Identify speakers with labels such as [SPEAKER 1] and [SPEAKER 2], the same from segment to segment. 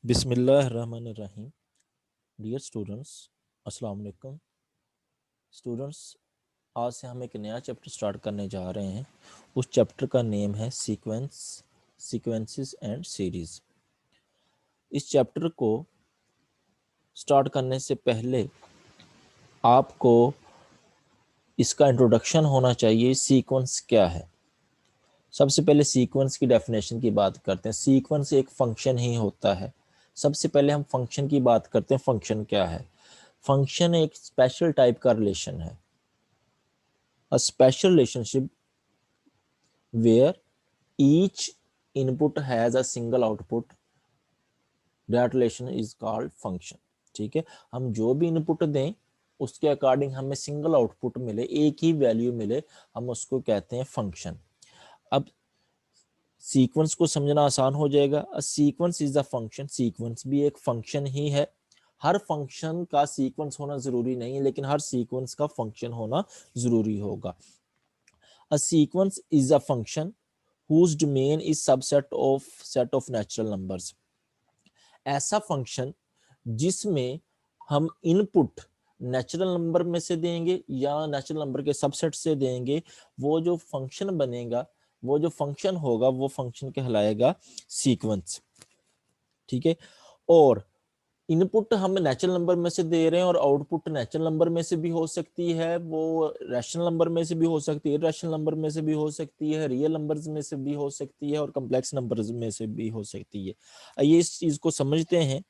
[SPEAKER 1] बिस्मिल्लाहिर्रहमानिर्रहीम। Dear students, अस्सलाम वालेकुम। स्टूडेंट्स, आज से हम एक नया चैप्टर स्टार्ट करने जा रहे हैं। उस चैप्टर का नेम है सीक्वेंसेस एंड सीरीज़। इस चैप्टर को स्टार्ट करने से पहले आपको इसका इंट्रोडक्शन होना चाहिए। सीक्वेंस क्या है? सबसे पहले सीक्वेंस की डेफिनेशन की बात करते हैं। सीक्वेंस एक फंक्शन ही होता है। सबसे पहले हम फंक्शन की बात करते हैं। फंक्शन क्या है? फंक्शन एक स्पेशल टाइप का रिलेशन है, a special relationship where each input has a single output. That relation is called function. ठीक है, हम जो भी इनपुट दें उसके अकॉर्डिंग हमें सिंगल आउटपुट मिले, एक ही वैल्यू मिले, हम उसको कहते हैं फंक्शन। अब सीक्वेंस को समझना आसान हो जाएगा। A sequence is a function. Sequence भी एक फंक्शन ही है। हर फंक्शन का सीक्वेंस होना जरूरी नहीं है, लेकिन हर सीक्वेंस का फंक्शन होना जरूरी होगा। A sequence is a function whose domain is subset of set of natural numbers. ऐसा फंक्शन जिसमें हम इनपुट नेचुरल नंबर में से देंगे या नेचुरल नंबर के सबसेट से देंगे, वो जो फंक्शन बनेगा, वो जो फंक्शन होगा, वो फंक्शन कहलाएगा सीक्वेंस। ठीक है, और इनपुट हम नेचुरल नंबर में से दे रहे हैं और आउटपुट नेचुरल नंबर में से भी हो सकती है, वो रैशनल नंबर में से भी हो सकती है, इरैशनल नंबर में से भी हो सकती है, रियल नंबर्स में से भी हो सकती है और कॉम्प्लेक्स नंबर्स में से भी हो सकती है। आइए इस चीज को समझते हैं।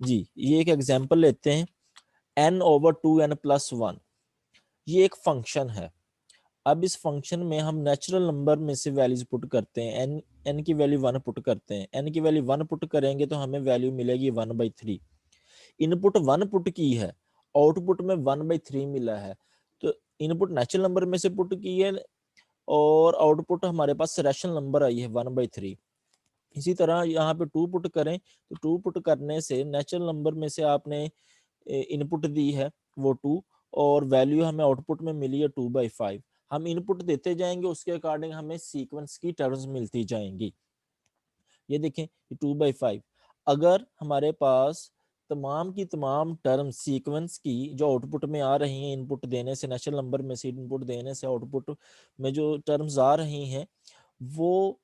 [SPEAKER 1] जी, ये एक एग्जांपल लेते हैं। n/2n+1 ये एक फंक्शन है। अब इस फंक्शन में हम नेचुरल नंबर में से वैल्यूज पुट करते हैं। n की वैल्यू 1 पुट करते हैं। n की वैल्यू 1 पुट करेंगे तो हमें वैल्यू मिलेगी 1/3। इनपुट 1 पुट की है, आउटपुट में 1/3 मिला है। तो इनपुट नेचुरल नंबर में से पुट की है और आउटपुट हमारे पास रैशनल नंबर आई है 1/3। इसी तरह यहाँ पे 2 पुट करें तो 2 पुट करने से नेचुरल नंबर में से आपने इनपुट दी है वो 2 और वैल्यू हमें आउटपुट में मिली है 2/5। हम इनपुट देते जाएंगे, उसके अकॉर्डिंग हमें सीक्वेंस की टर्म्स मिलती जाएंगी। ये देखें 2/5। अगर हमारे पास तमाम की तमाम टर्म सीक्वेंस की जो आउटपुट में आ रही हैं, इनपुट देने से नेचुरल नंबर में से इनपुट देने से आउटपुट में जो टर्म्स आ रही हैं वो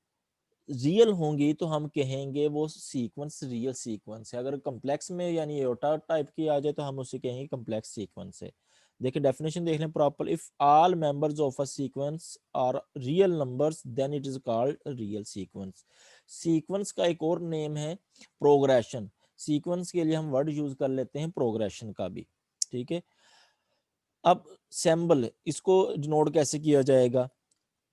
[SPEAKER 1] रियल होंगी तो हम कहेंगे वो सीक्वेंस रियल सीक्वेंस है। अगर कॉम्प्लेक्स में यानी एयोटा टाइप की आ जाए तो हम उसे कहेंगे कॉम्प्लेक्स सीक्वेंस है। देखिए डेफिनेशन देख लें proper. If all members of a sequence are real numbers then it is called real sequence. Sequence का एक और नेम है प्रोग्रेशन। सीक्वेंस के लिए हम वर्ड यूज कर लेते हैं प्रोग्रेशन का भी। ठीक है, अब सिंबल इसको डिनोट कैसे किया जाएगा?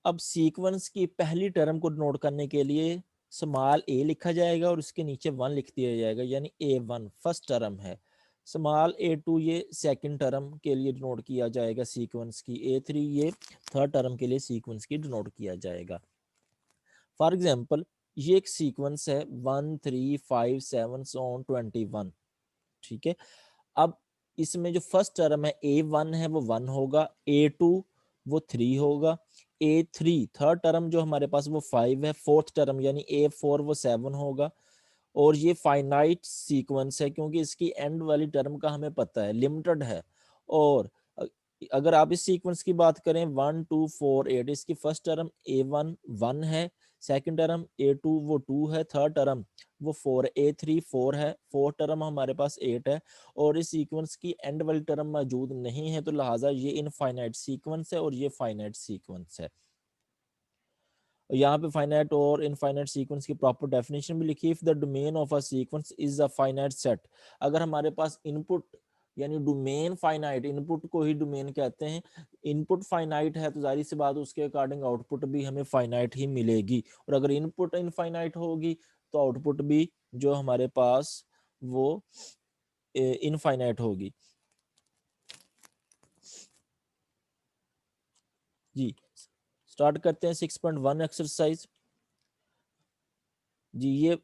[SPEAKER 1] अब सीक्वेंस की पहली टर्म को डिनोट करने के लिए स्मॉल ए लिखा जाएगा और उसके नीचे 1 लिख दिया जाएगा, यानी A1 फर्स्ट टर्म है। स्मॉल A2 ये सेकंड टर्म के लिए डिनोट किया जाएगा सीक्वेंस की। A3 ये थर्ड टर्म के लिए सीक्वेंस की डिनोट किया जाएगा। फॉर एग्जांपल ये एक सीक्वेंस है 1 3 5 7 21। ठीक है, अब इसमें जो फर्स्ट टर्म है A1 है वो 1 होगा, A2 वो 3 होगा, A3 थर्ड टर्म जो हमारे पास वो 5 है, फोर्थ टर्म यानी A4 वो 7 होगा। और ये फाइनाइट सीक्वेंस है क्योंकि इसकी एंड वाली टर्म का हमें पता है, लिमिटेड है। और अगर आप इस सीक्वेंस की बात करें 1 2 4 8, इसकी फर्स्ट टर्म A1 1 है, सेकंड टर्म A2 वो 2 है, थर्ड टर्म वो 4 है, A3 4 है, फोर्थ टर्म हमारे पास 8 है और इस सीक्वेंस की एंड वाली टर्म मौजूद नहीं है, तो लिहाजा ये इनफाइनाइट सीक्वेंस है और ये फाइनाइट सीक्वेंस है। यहाँ पे फाइनाइट और इनफाइनाइट सीक्वेंस की प्रॉपर डेफिनेशन भी लिखी है। If the domain of a sequence is a finite set, अगर हमारे पास इनपुट यानी डोमेन फाइनाइट, इनपुट को ही डोमेन कहते हैं, इनपुट फाइनाइट है तो जाहिर सी बात उसके अकॉर्डिंग आउटपुट भी हमें फाइनाइट ही मिलेगी। और अगर इनपुट इनफाइनाइट होगी तो आउटपुट भी जो हमारे पास वो इनफाइनाइट होगी। जी, स्टार्ट करते हैं 6.1 एक्सरसाइज। जी, ये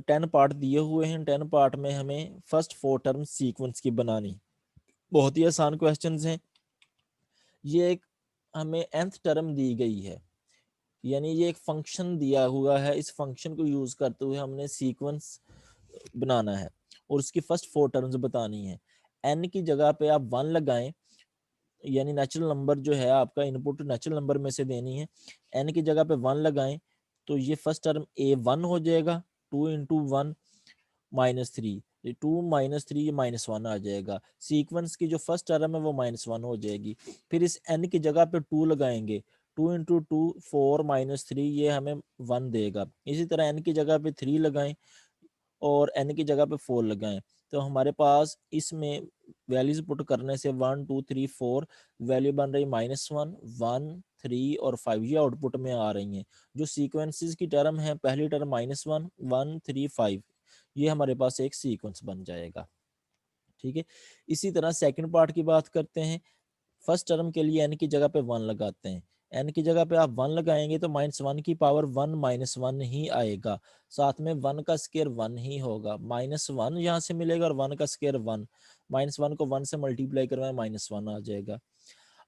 [SPEAKER 1] 10 पार्ट दिए हुए हैं। 10 पार्ट में हमें फर्स्ट 4 टर्म सीक्वेंस की बनानी। बहुत ही आसान क्वेश्चंस हैं। ये एक हमें nth टर्म दी गई है, यानी ये एक फंक्शन दिया हुआ है, इस फंक्शन को यूज करते हुए हमने सीक्वेंस बनाना है और उसकी फर्स्ट 4 टर्म्स बतानी है। एन की जगह पे आप 1 लगाएं, यानी नेचुरल नंबर जो है आपका इनपुट नेचुरल नंबर में से देनी है। एन की जगह पे 1 लगाएं तो ये फर्स्ट टर्म A1 हो जाएगा, 2 इंटू 1 -3, ये 2 -3 ये -1 आ जाएगा। सीक्वेंस की जो फर्स्ट टर्म है वो -1 हो जाएगी। फिर इस n की जगह पे 2 लगाएंगे, 2 इंटू 2 4 -3 ये हमें 1 देगा। इसी तरह n की जगह पे 3 लगाएं और n की जगह पे 4 लगाएं, तो हमारे पास इसमें वैल्यूज पुट करने से 1 2 3 4 वैल्यू बन रही -1 1 3 और 5 ये आउटपुट में आ रही हैं। जो सीक्वेंसेस की टर्म है, पहली टर्म -1 1 3 5, ये हमारे पास एक सीक्वेंस बन जाएगा। ठीक है, इसी तरह सेकंड पार्ट की बात करते हैं। फर्स्ट टर्म के लिए n की जगह पे 1 लगाते हैं। n की जगह पे आप 1 लगाएंगे तो -1 की पावर 1 -1 ही आएगा, साथ में 1 का स्क्वायर 1 ही होगा। -1 यहाँ से मिलेगा और 1 का स्क्वायर 1, -1 को 1 से मल्टीप्लाई करवाएं -1 आ जाएगा।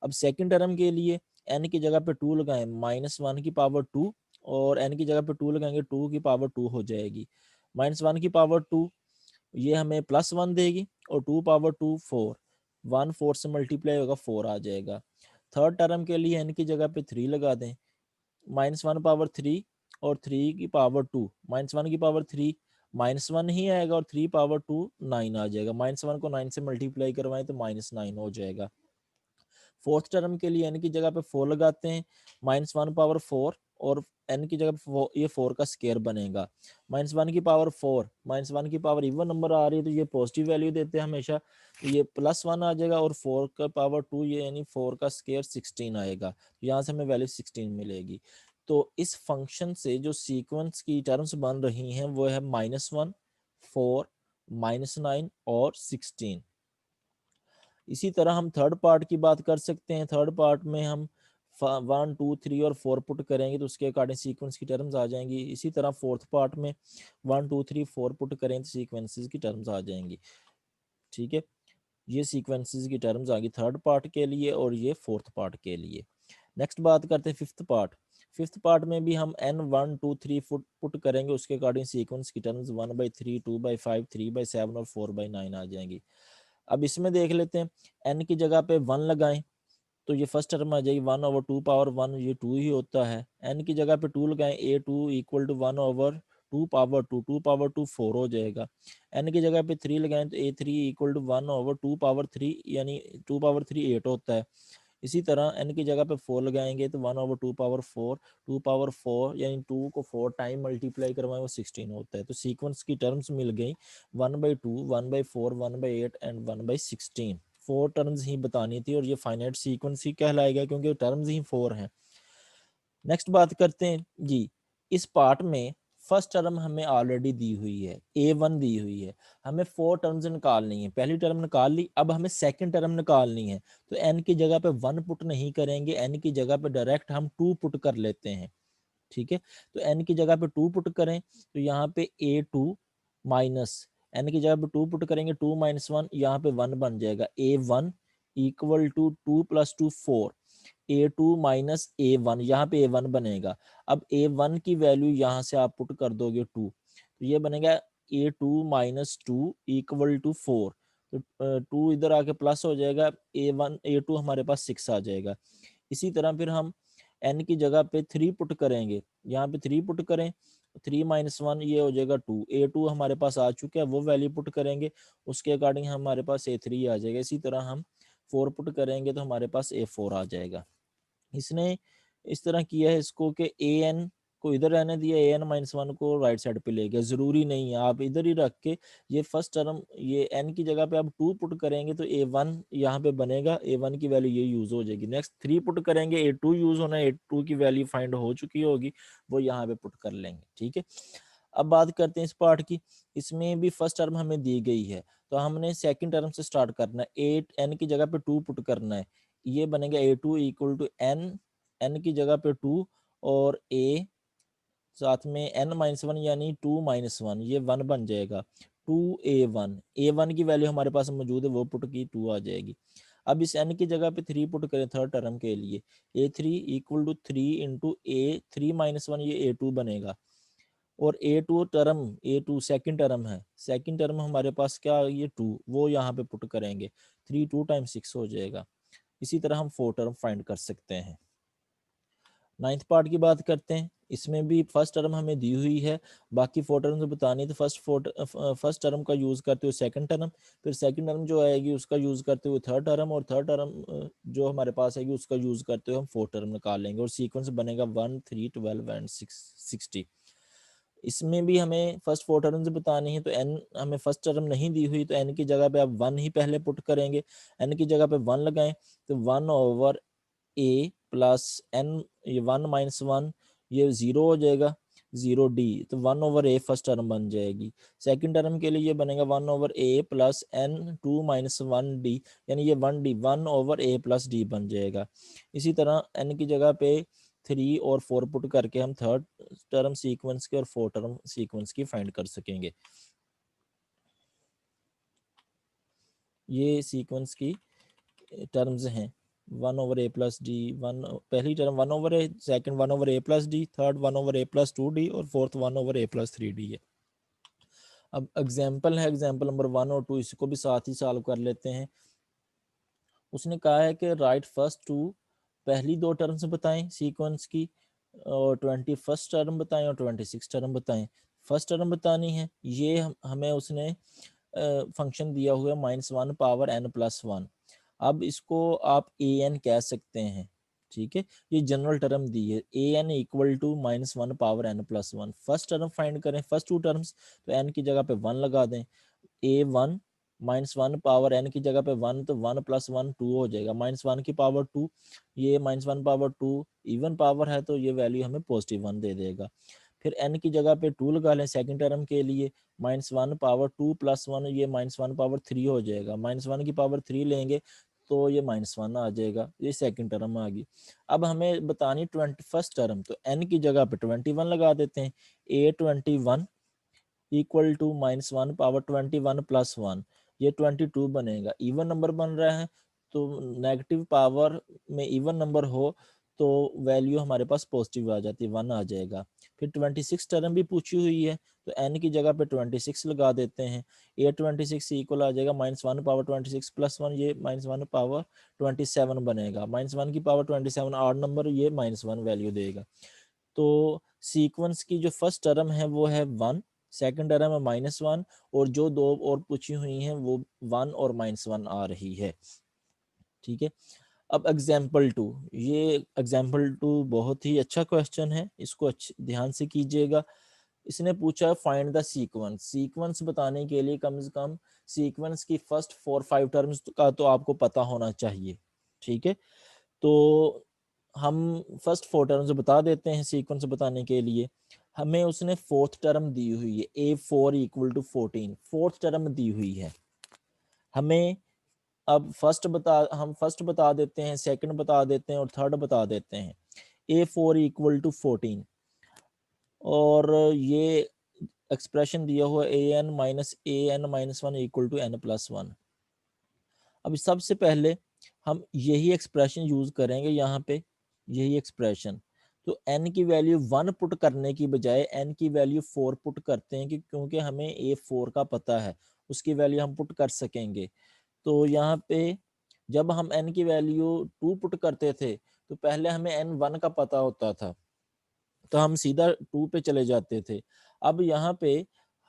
[SPEAKER 1] अब सेकंड टर्म के लिए n की जगह पे 2 लगाएं, -1 की पावर 2 और n की जगह पे 2 लगाएंगे, 2 की पावर 2 हो जाएगी। -1 की पावर 2 ये हमें +1 देगी और 2 पावर 2 4, 1 4 से मल्टीप्लाई होगा 4 आ जाएगा। थर्ड टर्म के लिए n की जगह पे 3 लगा दें, -1 पावर 3 और 3 की पावर 2, -1 की पावर 3 -1 ही आएगा और 3 पावर 2 9 आ जाएगा। -1 को 9 से मल्टीप्लाई करवाएं तो -9 हो जाएगा। फोर्थ टर्म के लिए n की जगह पे 4 लगाते हैं, -1 पावर 4 और n की जगह पे ये 4 का स्केयर बनेगा। -1 की पावर 4, -1 की पावर इवन नंबर आ रही है तो ये पॉजिटिव वैल्यू देते हैं हमेशा, तो ये +1 आ जाएगा और 4 का पावर 2 ये यानी 4 का स्केयर 16 आएगा। यहाँ से हमें वैल्यू 16 मिलेगी। तो इस फंक्शन से जो सीक्वेंस की टर्म्स बन रही हैं वो है -1 4 -9 और 16। इसी तरह हम थर्ड पार्ट की बात कर सकते हैं। थर्ड पार्ट में हम 1 2 3 और 4 पुट करेंगे तो उसके अकॉर्डिंग सीक्वेंस की टर्म्स आ जाएंगी। इसी तरह फोर्थ पार्ट में 1 2 3 4 पुट करें तो सीक्वेंसेस की टर्म्स आ जाएंगी। ठीक है, ये सीक्वेंसेस की टर्म्स आ गई थर्ड पार्ट के लिए और ये फोर्थ पार्ट के लिए। नेक्स्ट बात करते हैं फिफ्थ पार्ट। फिफ्थ पार्ट में भी हम n 1 2 3 पुट करेंगे, उसके अकॉर्डिंग सीक्वेंस की टर्म्स 1/3 2/5 3/7 और 4/9 आ जाएंगी। अब इसमें देख लेते हैं, n की जगह पे 1 लगाएं तो ये फर्स्ट टर्म आ जाएगी 1/2 पावर 1, ये 2 ही होता है। n की जगह पे 2 लगाएं, a2 equal to 1/2 power 2, 2 power 2 4 हो जाएगा। n की जगह पे 3 लगाएं तो a3 इक्वल टू 1/2 पावर 3 यानी 2 पावर 3 8 होता है। इसी तरह n की जगह पे 4 लगाएंगे तो 1/2 पावर 4, 2 पावर 4 यानी 2 को 4 टाइम मल्टीप्लाई करवाएं वो 16 होता है। तो सीक्वेंस की टर्म्स मिल गई 1/2 1/4 1/8 एंड 1/16। 4 टर्म्स ही बतानी थी और ये फाइनाइट सीक्वेंस ही कहलाएगा क्योंकि टर्म्स ही 4 हैं। नेक्स्ट बात करते हैं जी, इस पार्ट में फर्स्ट टर्म हमें ऑलरेडी दी हुई है, A1 दी हुई है, हमें 4 टर्म्स निकालनी है। पहली टर्म निकाल ली, अब हमें सेकंड टर्म निकालनी है। तो n की जगह पे 1 पुट नहीं करेंगे, n की जगह पे डायरेक्ट हम 2 पुट कर लेते हैं। ठीक है, तो n की जगह पे 2 पुट करें तो यहाँ पे A2 माइनस n की जगह पे 2 पुट करेंगे 2 - 1 यहाँ पे 1 बन जाएगा। A1 equal to 2 + 2 4, A2 minus A1 यहाँ पे A1 बनेगा। अब A1 की वैल्यू यहाँ से आप पुट कर दोगे 2, तो ये बनेगा A2 - 2 इक्वल टू 4। तो 2 इधर आके प्लस हो जाएगा, A1 A2 हमारे पास 6 आ जाएगा। इसी तरह फिर हम n की जगह पे 3 पुट करेंगे, यहाँ पे 3 पुट करें 3 - 1 ये हो जाएगा 2। A2 हमारे पास आ चुका है, वो वैल्यू पुट करेंगे, उसके अकॉर्डिंग हमारे पास A3 आ जाएगा। इसी तरह हम 4 पुट करेंगे तो हमारे पास A4 आ जाएगा। इसने इस तरह किया है इसको कि an को इधर रहने दिया, an - 1 को राइट साइड पे ले गया। जरूरी नहीं है, आप इधर ही रख के ये फर्स्ट टर्म ये n की जगह पे आप 2 पुट करेंगे तो A1 यहाँ पे बनेगा, A1 की वैल्यू ये यूज हो जाएगी। नेक्स्ट 3 पुट करेंगे, A2 यूज होना है, A2 की वैल्यू फाइंड हो चुकी होगी, वो यहाँ पे पुट कर लेंगे। ठीक है, अब बात करते हैं इस पार्ट की। इसमें भी फर्स्ट टर्म हमें दी गई है तो हमने सेकंड टर्म से स्टार्ट करना है। 8 n की जगह पे 2 पुट करना है, ये बनेगा A2 इक्वल टू n की जगह पे 2 और a साथ में n - 1 यानी 2 - 1 ये 1 बन जाएगा। 2a1 a1 की वैल्यू हमारे पास मौजूद है, वो पुट की 2 आ जाएगी। अब इस n की जगह पे 3 पुट करें थर्ड टर्म के लिए, a3 equal to 3 into a3 minus 1, ये a2 बनेगा। और a2 term, a2 second term है, सेकंड टर्म हमारे पास क्या, ये 2, वो यहाँ पे पुट करेंगे, 3 2 टाइम्स 6 हो जाएगा। इसी तरह हम 4 टर्म फाइंड कर सकते हैं। नाइन्थ पार्ट की बात करते हैं, इसमें भी फर्स्ट टर्म हमें दी हुई है, बाकी 4 टर्म बतानी, तो फर्स्ट टर्म का यूज करते हुए सेकंड टर्म, फिर सेकंड टर्म जो आएगी उसका यूज करते हुए थर्ड टर्म, और थर्ड टर्म जो हमारे पास आएगी उसका यूज करते हुए हम 4 टर्म निकाल लेंगे, और सीक्वेंस बनेगा 1 3 12 एंड 60। इसमें भी हमें फर्स्ट 4 टर्म्स बतानी है, तो n हमें फर्स्ट टर्म नहीं दी हुई, तो n की जगह पे आप 1 ही पहले पुट करेंगे, n की जगह पे 1 लगाएं, तो 1 ओवर a प्लस n, ये 1 माइनस 1 ये 0 हो जाएगा, 0 d, तो 1 ओवर a फर्स्ट टर्म बन जाएगी। सेकंड टर्म के लिए ये बनेगा 1 over a plus n 2 minus 1 d, यानी ये 1 d 1 over a plus d बन जाएगा। इसी तरह n की जगह पे 3 और 4 पुट करके हम थर्ड टर्म सीक्वेंस की और 4 टर्म सीक्वेंस की फाइंड कर सकेंगे। ये सीक्वेंस की टर्म्स हैं, 1 ओवर ए प्लस डी, वन पहली टर्म 1 ओवर ए, सेकंड 1 ओवर ए प्लस डी, थर्ड 1 ओवर ए प्लस 2 डी, और फोर्थ 1 ओवर ए प्लस 3 डी है। अब एग्जाम्पल है, एग्जाम्पल नंबर 1 और 2, इसको भी साथ ही सॉल्व कर लेते हैं। उसने कहा है कि राइट फर्स्ट टू, पहली 2 टर्म्स बताएं सीक्वेंस की, और 21st टर्म बताएं और 26 टर्म बताएं। फर्स्ट टर्म बतानी है, ये हमें उसने फंक्शन दिया हुआ है -1 पावर n प्लस 1। अब इसको आप ए एन कह सकते हैं, ठीक है, ये जनरल टर्म दी है, a n equal to -1 power n plus 1। First term find करें, फर्स्ट 2 टर्म्स, तो n की जगह पे 1 लगा दें, a1 -1 पावर n की जगह पे 1, तो 1 प्लस 1 2 हो जाएगा, -1 की पावर 2, ये -1 पावर 2 इवन पावर है, तो ये वैल्यू हमें पॉजिटिव 1 दे देगा। फिर n की जगह पे 2 लगा लें सेकंड टर्म के लिए, -1 पावर 2 प्लस 1, ये -1 पावर 3 हो जाएगा, -1 की पावर 3 लेंगे तो ये -1 आ जाएगा, ये सेकंड टर्म आ गई। अब हमें बतानी 21st टर्म, तो n की जगह पे 21 लगा देते हैं, a21 equal to -1 power 21 plus 1, ये 22 बनेगा। इवन नंबर बन रहा है, तो नेगेटिव पावर में इवन नंबर हो तो वैल्यू हमारे पास पॉजिटिव आ जाती है, 1 आ जाएगा। फिर 26 टर्म भी पूछी हुई है, तो n की जगह पे 26 लगा देते हैं, a26 इक्वल आ जाएगा -1 पावर 26 प्लस 1, ये -1 पावर 27 बनेगा, -1 की पावर 27 आड नंबर, ये -1 वैल्यू देगा। तो सीक्वेंस की जो फर्स्ट टर्म है वो है 1, सेकंड टर्म है -1, और जो 2 और पूछी हुई हैं वो 1 और -1 आ रही है, ठीक है। अब एग्जाम्पल 2, ये एग्जाम्पल 2 बहुत ही अच्छा क्वेश्चन है, इसको अच्छे ध्यान से कीजिएगा। इसने पूछा फाइंड द सीक्वेंस, सीक्वेंस बताने के लिए कम से कम सीक्वेंस की फर्स्ट 4-5 टर्म्स का तो आपको पता होना चाहिए, ठीक है। तो हम फर्स्ट 4 टर्म्स बता देते हैं सीक्वेंस बताने के लिए। हमें उसने फोर्थ टर्म दी हुई है, a4 equal to 14, fourth term दी हुई है हमें। अब हम फर्स्ट बता देते हैं, सेकंड बता देते हैं और थर्ड बता देते हैं। a4 इक्वल टू 14, और ये एक्सप्रेशन दिया हुआ an-1 इक्वल टू n+1। अब सबसे पहले हम यही एक्सप्रेशन यूज करेंगे यहाँ पे, यही एक्सप्रेशन। तो n की वैल्यू 1 पुट करने की बजाय n की वैल्यू 4 पुट करते हैं, क्योंकि हमें a4 का पता है, उसकी वैल्यू हम पुट कर सकेंगे। तो यहाँ पे जब हम n की वैल्यू 2 पुट करते थे, तो पहले हमें n 1 का पता होता था, तो हम सीधा 2 पे चले जाते थे। अब यहाँ पे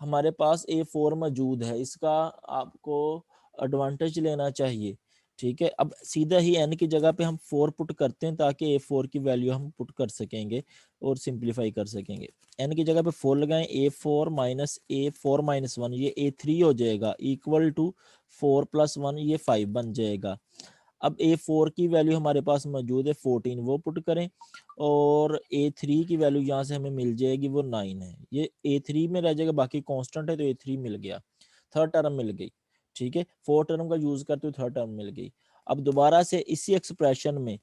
[SPEAKER 1] हमारे पास a4 मौजूद है, इसका आपको एडवांटेज लेना चाहिए, ठीक है। अब सीधा ही n की जगह पे हम 4 पुट करते हैं, ताकि a4 की वैल्यू हम पुट कर सकेंगे और सिंप्लीफाई कर सकेंगे। n की जगह पे 4 लगाएं, a4 माइनस 1, ये a3 हो जाएगा, इक्वल टू 4 प्लस 1, ये 5 बन जाएगा। अब a4 की वैल्यू हमारे पास मौजूद है 14, वो पुट करें, और a3 की वैल्यू यहाँ से हमें मिल जाएगी, वो 9 है, ये a3 में रह जाएगा, बाकी कांस्टेंट है तो a3 मिल गया, थर्ड टर्म मिल गई, ठीक है। फोर्थ टर्म का यूज करते हुए थर्ड टर्म मिल गई। अब दोबारा से इसी एक्सप्रेशन में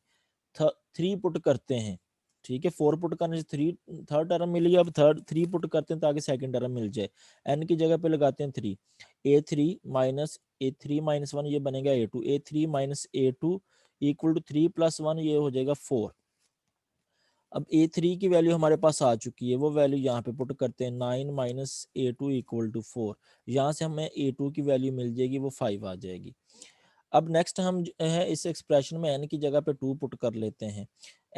[SPEAKER 1] 3 पुट करते हैं, ठीक है, 4 पुट करने से 3 थर्ड टर्म मिली, अब 3 पुट करते हैं ताकि सेकंड टर्म मिल जाए। n की जगह पे लगाते हैं 3, a3 माइनस A3 माइनस 1 ये बनेगा A2, A3 minus A2 equal to 3 plus 1 ये हो जाएगा 4। अब A3 की वैल्यू हमारे पास आ चुकी है, वो वैल्यू यहाँ पे पुट करते हैं, 9 माइनस A2 इक्वल टू 4। यहाँ से हमें A2 की वैल्यू मिल जाएगी, वो 5 आ जाएगी। अब नेक्स्ट हम जो है इस एक्सप्रेशन में n की जगह पे 2 पुट कर लेते हैं।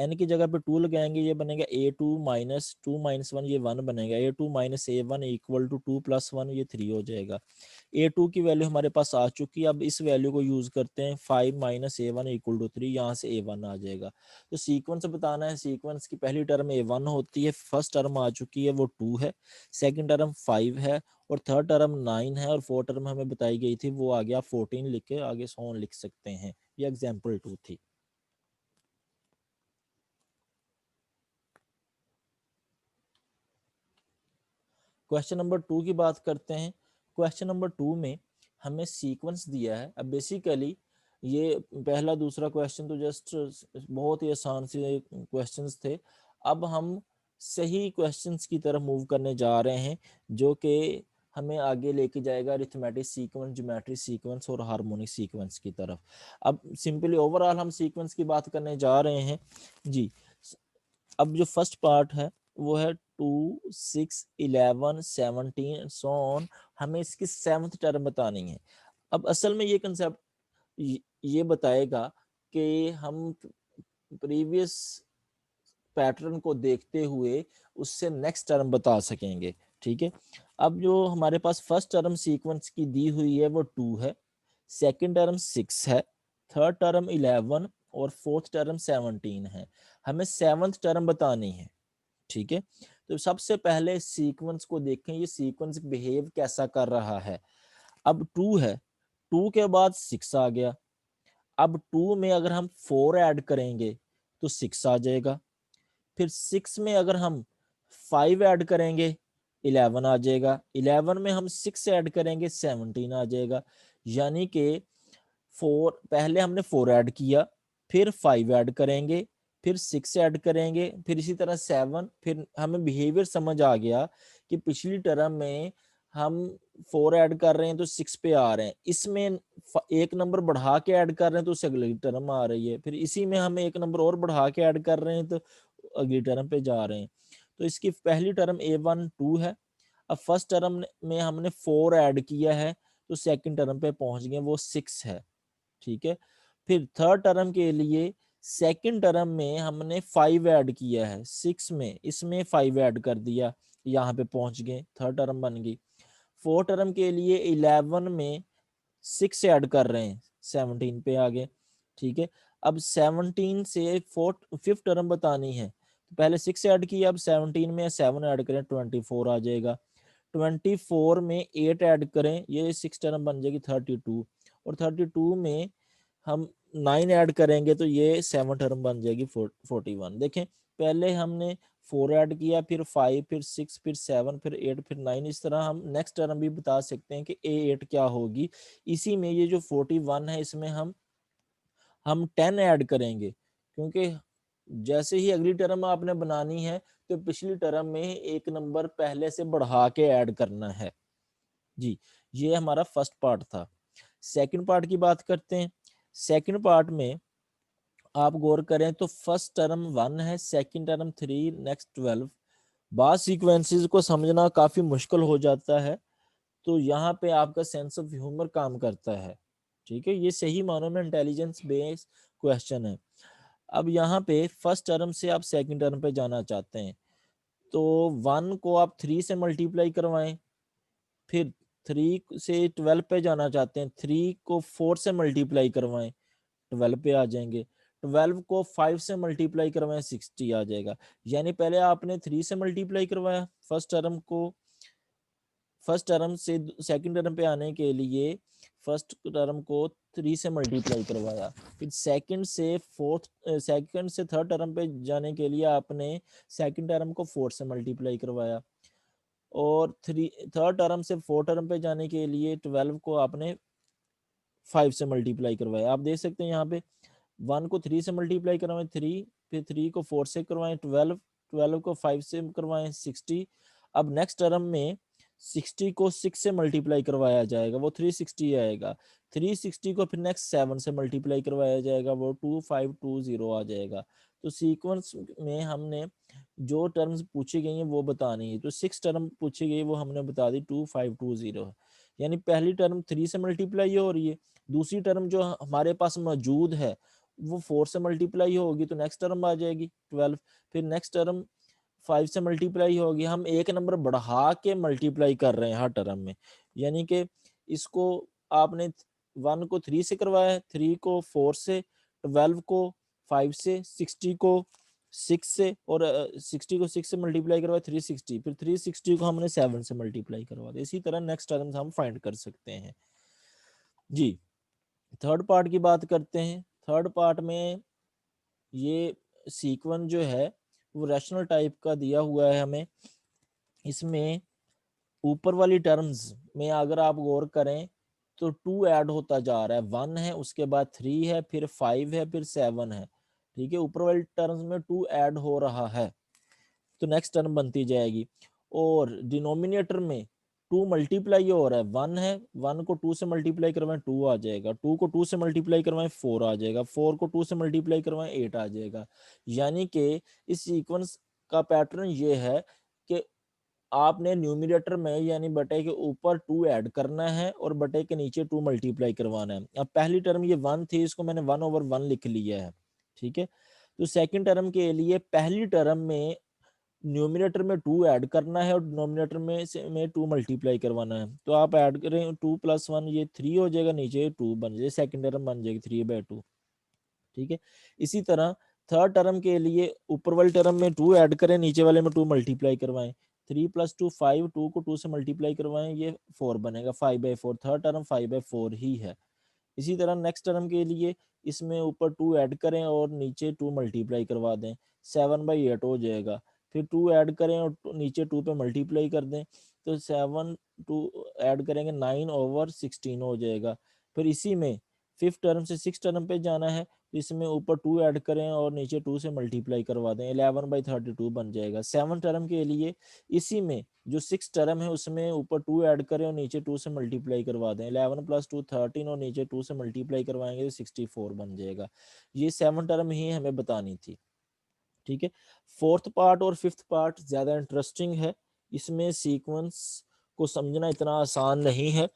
[SPEAKER 1] n की जगह पे 2 लगाएंगे, ये बनेगा A2 माइनस 2 माइनस 1 ये 1 बनेगा। A2 minus A1 equal to 2 plus 1 ये 3 हो जाएगा। A2 की वैल्यू हमारे पास आ चुकी है। अब इस वैल्यू को यूज करते हैं, 5 माइनस A1 इक्वल टू 3, यहाँ से A1 आ जाएगा। तो सीक्वेंस बताना है, सीक्वेंस की पहली टर्म A1 होती है, फर्स्ट टर्म आ चुकी है वो 2 है, सेकंड टर्म 5 है और थर्ड टर्म 9 है और फोर्थ टर्म हमें बताई गई थी वो आ गया 14, लिख के आगे सोन लिख सकते हैं। ये एग्जाम्पल 2 थी। क्वेश्चन नंबर 2 की बात करते हैं। क्वेश्चन नंबर 2 में हमें सीक्वेंस दिया है। अब बेसिकली ये पहला दूसरा क्वेश्चन तो जस्ट बहुत ही आसान से क्वेश्चंस थे। अब हम सही क्वेश्चंस की तरफ मूव करने जा रहे हैं, जो कि हमें आगे लेके जाएगा अरिथमेटिक सीक्वेंस, ज्योमेट्रिक सीक्वेंस और हार्मोनिक सीक्वेंस की तरफ। अब सिंपली ओवरऑल हम सीक्वेंस की बात करने जा रहे हैं जी। अब जो फर्स्ट पार्ट है वो है 2, 6, 11, 17 सो ऑन। हमें इसकी 7th टर्म बतानी है। अब असल में ये कंसेप्ट ये बताएगा कि हम प्रीवियस पैटर्न को देखते हुए उससे नेक्स्ट टर्म बता सकेंगे। ठीक है। अब जो हमारे पास फर्स्ट टर्म सीक्वेंस की दी हुई है वो 2 है, सेकंड टर्म 6 है, थर्ड टर्म 11 और फोर्थ टर्म 17 है। हमें 7th टर्म बतानी है। ठीक है। तो सबसे पहले सीक्वेंस को देखें, ये सीक्वेंस बिहेव कैसा कर रहा है। अब 2 है, 2 के बाद 6 आ गया। अब 2 में अगर हम 4 ऐड करेंगे तो 6 आ जाएगा। फिर 6 में अगर हम 5 ऐड करेंगे 11 आ जाएगा। 11 में हम 6 ऐड करेंगे 17 आ जाएगा। यानी कि 4 पहले हमने 4 ऐड किया, फिर 5 ऐड करेंगे, फिर 6 ऐड करेंगे, फिर इसी तरह 7। फिर हमें बिहेवियर समझ आ गया कि पिछली टर्म में हम 4 ऐड कर रहे हैं तो 6 पे आ रहे हैं, इसमें एक नंबर बढ़ा के ऐड कर रहे हैं तो उससे अगली टर्म आ रही है, फिर इसी में हम एक नंबर और बढ़ा के ऐड कर रहे हैं तो अगली टर्म पे जा रहे हैं। तो इसकी पहली टर्म A1 2 है। अब फर्स्ट टर्म में हमने 4 ऐड किया है तो सेकंड टर्म पे पहुंच गए, वो 6 है। ठीक है। फिर थर्ड टर्म के लिए सेकंड टर्म में हमने 5 ऐड किया है, 6 में इसमें 5 ऐड कर दिया, यहाँ पे पहुंच गए, थर्ड टर्म बन गई। फोर्थ टर्म के लिए 11 में 6 ऐड कर रहे हैं, 17 पे आ गए। ठीक है। अब 17 से फोर्थ फिफ्थ टर्म बतानी है, तो पहले 6 ऐड किया, अब 17 में 7 ऐड करें 24 आ जाएगा। 24 में 8 ऐड करें, ये 6 टर्म बन जाएगी 32। और 32 में हम 9 ऐड करेंगे तो ये 7 टर्म बन जाएगी 41। देखें, पहले हमने 4 ऐड किया, फिर 5, फिर 6, फिर 7, फिर 8, फिर 9। इस तरह हम नेक्स्ट टर्म भी बता सकते हैं कि A8 क्या होगी। इसी में ये जो 41 है इसमें हम 10 ऐड करेंगे, क्योंकि जैसे ही अगली टर्म आपने बनानी है तो पिछली टर्म में एक नंबर पहले से बढ़ा के ऐड करना है जी। ये हमारा फर्स्ट पार्ट था। सेकंड पार्ट की बात करते हैं। सेकंड पार्ट में आप गौर करें तो फर्स्ट टर्म 1 है, सेकंड टर्म 3, नेक्स्ट 12। बाद सीक्वेंसेस को समझना काफी मुश्किल हो जाता है, तो यहाँ पे आपका सेंस ऑफ ह्यूमर काम करता है। ठीक है। ये सही मानों में इंटेलिजेंस बेस्ड क्वेश्चन है। अब यहाँ पे फर्स्ट टर्म से आप सेकंड टर्म पे जाना चाहते हैं, तो 1 को आप 3 से मल्टीप्लाई करवाएं, फिर 3 से 12 पे जाना चाहते हैं, 3 को 4 से मल्टीप्लाई करवाएं, 12 पे आ जाएंगे। 12 को 5 से मल्टीप्लाई करवाएं, 60 आ जाएगा। यानी पहले आपने 3 से मल्टीप्लाई करवाया फर्स्ट टर्म को, फर्स्ट टर्म से सेकंड टर्म पे आने के लिए फर्स्ट टर्म को 3 से मल्टीप्लाई करवाया, फिर सेकंड से थर्ड टर्म पे जाने के लिए आपने सेकंड टर्म को 4 से मल्टीप्लाई करवाया, और थर्ड टर्म से फोर्थ टर्म पे जाने के लिए 12 को आपने 5 से मल्टीप्लाई करवाया। आप देख सकते हैं यहाँ पे 1 को 3 से मल्टीप्लाई करवाएं 3, फिर 3 को 4 से करवाएं 12, 12 को 5 से करवाएं 60। अब नेक्स्ट टर्म में 60 को 6 से मल्टीप्लाई करवाया जाएगा, वो 360 आएगा। 360 को फिर नेक्स्ट 7 से मल्टीप्लाई करवाया जाएगा, वो 2520 आ जाएगा। तो सीक्वेंस में हमने जो टर्म्स पूछी गई हैं वो बतानी है। तो 6 टर्म पूछी गई वो हमने बता दी 2520 है। यानी पहली टर्म 3 से मल्टीप्लाई हो रही है, दूसरी टर्म जो हमारे पास मौजूद है वो 4 से मल्टीप्लाई होगी, तो नेक्स्ट टर्म आ जाएगी 12। फिर नेक्स्ट टर्म 5 से मल्टीप्लाई होगी। हम एक नंबर बढ़ा के मल्टीप्लाई कर रहे हैं हर टर्म में, यानी कि इसको आपने 1 को 3 से करवाया है, 3 को 4 से, 12 को 5 से, 60 को 6 से, और 60 को 6 से मल्टीप्लाई करवाया 360, फिर 360 को हमने 7 से मल्टीप्लाई करवा दिया। इसी तरह नेक्स्ट टर्म्स हम फाइंड कर सकते हैं। जी, थर्ड पार्ट की बात करते हैं। थर्ड पार्ट में ये सीक्वेंस जो है वो रैशनल टाइप का दिया हुआ है हमें। इसमें ऊपर वाली टर्म्स में अगर आप गौर करें तो 2 ऐड होता जा रहा है, 1 है, उसके बाद 3 है, फिर 5 है, फिर 7 है। ठीक है, ऊपर वाली टर्म्स में 2 ऐड हो रहा है, तो नेक्स्ट टर्म बनती जाएगी। और डिनोमिनेटर में 2 मल्टीप्लाई हो रहा है, 1 है, 1 को 2 से मल्टीप्लाई करवाएं 2 आ जाएगा, 2 को 2 से मल्टीप्लाई करवाएं 4 आ जाएगा, 4 को 2 से मल्टीप्लाई करवाएं 8 आ जाएगा। यानी कि इस सीक्वेंस का पैटर्न ये है कि आपने न्यूमिनेटर में यानी बटे के ऊपर 2 ऐड करना है और बटे के नीचे 2 मल्टीप्लाई करवाना है। अब पहली टर्म ये 1 थी, इसको मैंने 1/1 लिख लिया है। ठीक है, तो सेकंड टर्म के लिए पहली टर्म में न्यूमिनेटर में 2 ऐड करना है और डिनोमिनेटर में 2 मल्टीप्लाई करवाना है। तो आप ऐड करें 2 + 1, ये 3 हो जाएगा, नीचे 2 बन जाएगा, सेकंड टर्म बन जाएगी 3/2। ठीक है, इसी तरह थर्ड टर्म के लिए ऊपर वाली टर्म में 2 ऐड करें, नीचे वाले में 2 मल्टीप्लाई करवाएं। 3 + 2 5, 2 को 2 से मल्टीप्लाई करवाएं, ये 4 बनेगा, 5/4। थर्ड टर्म 5/4 ही है। इसी तरह नेक्स्ट टर्म के लिए इसमें ऊपर 2 ऐड करें और नीचे 2 मल्टीप्लाई करवा दें, 7/8 हो जाएगा। फिर 2 ऐड करें और नीचे 2 पे मल्टीप्लाई कर दें, तो 7 2 ऐड करेंगे 9/16 हो जाएगा। फिर इसी में फिफ्थ टर्म से सिक्स टर्म पे जाना है, तो इसमें ऊपर 2 ऐड करें और नीचे 2 से मल्टीप्लाई करवा दें, 11/32 बन जाएगा। सेवन टर्म के लिए इसी में जो सिक्स टर्म है उसमें ऊपर 2 ऐड करें और नीचे 2 से मल्टीप्लाई करवा दें, 11 + 2 13 और नीचे 2 से मल्टीप्लाई करवाएंगे तो 64 बन जाएगा। ये सेवन टर्म ही हमें बतानी थी। ठीक है, फोर्थ पार्ट और फिफ्थ पार्ट ज्यादा इंटरेस्टिंग है, इसमें सीक्वेंस को समझना इतना आसान नहीं है,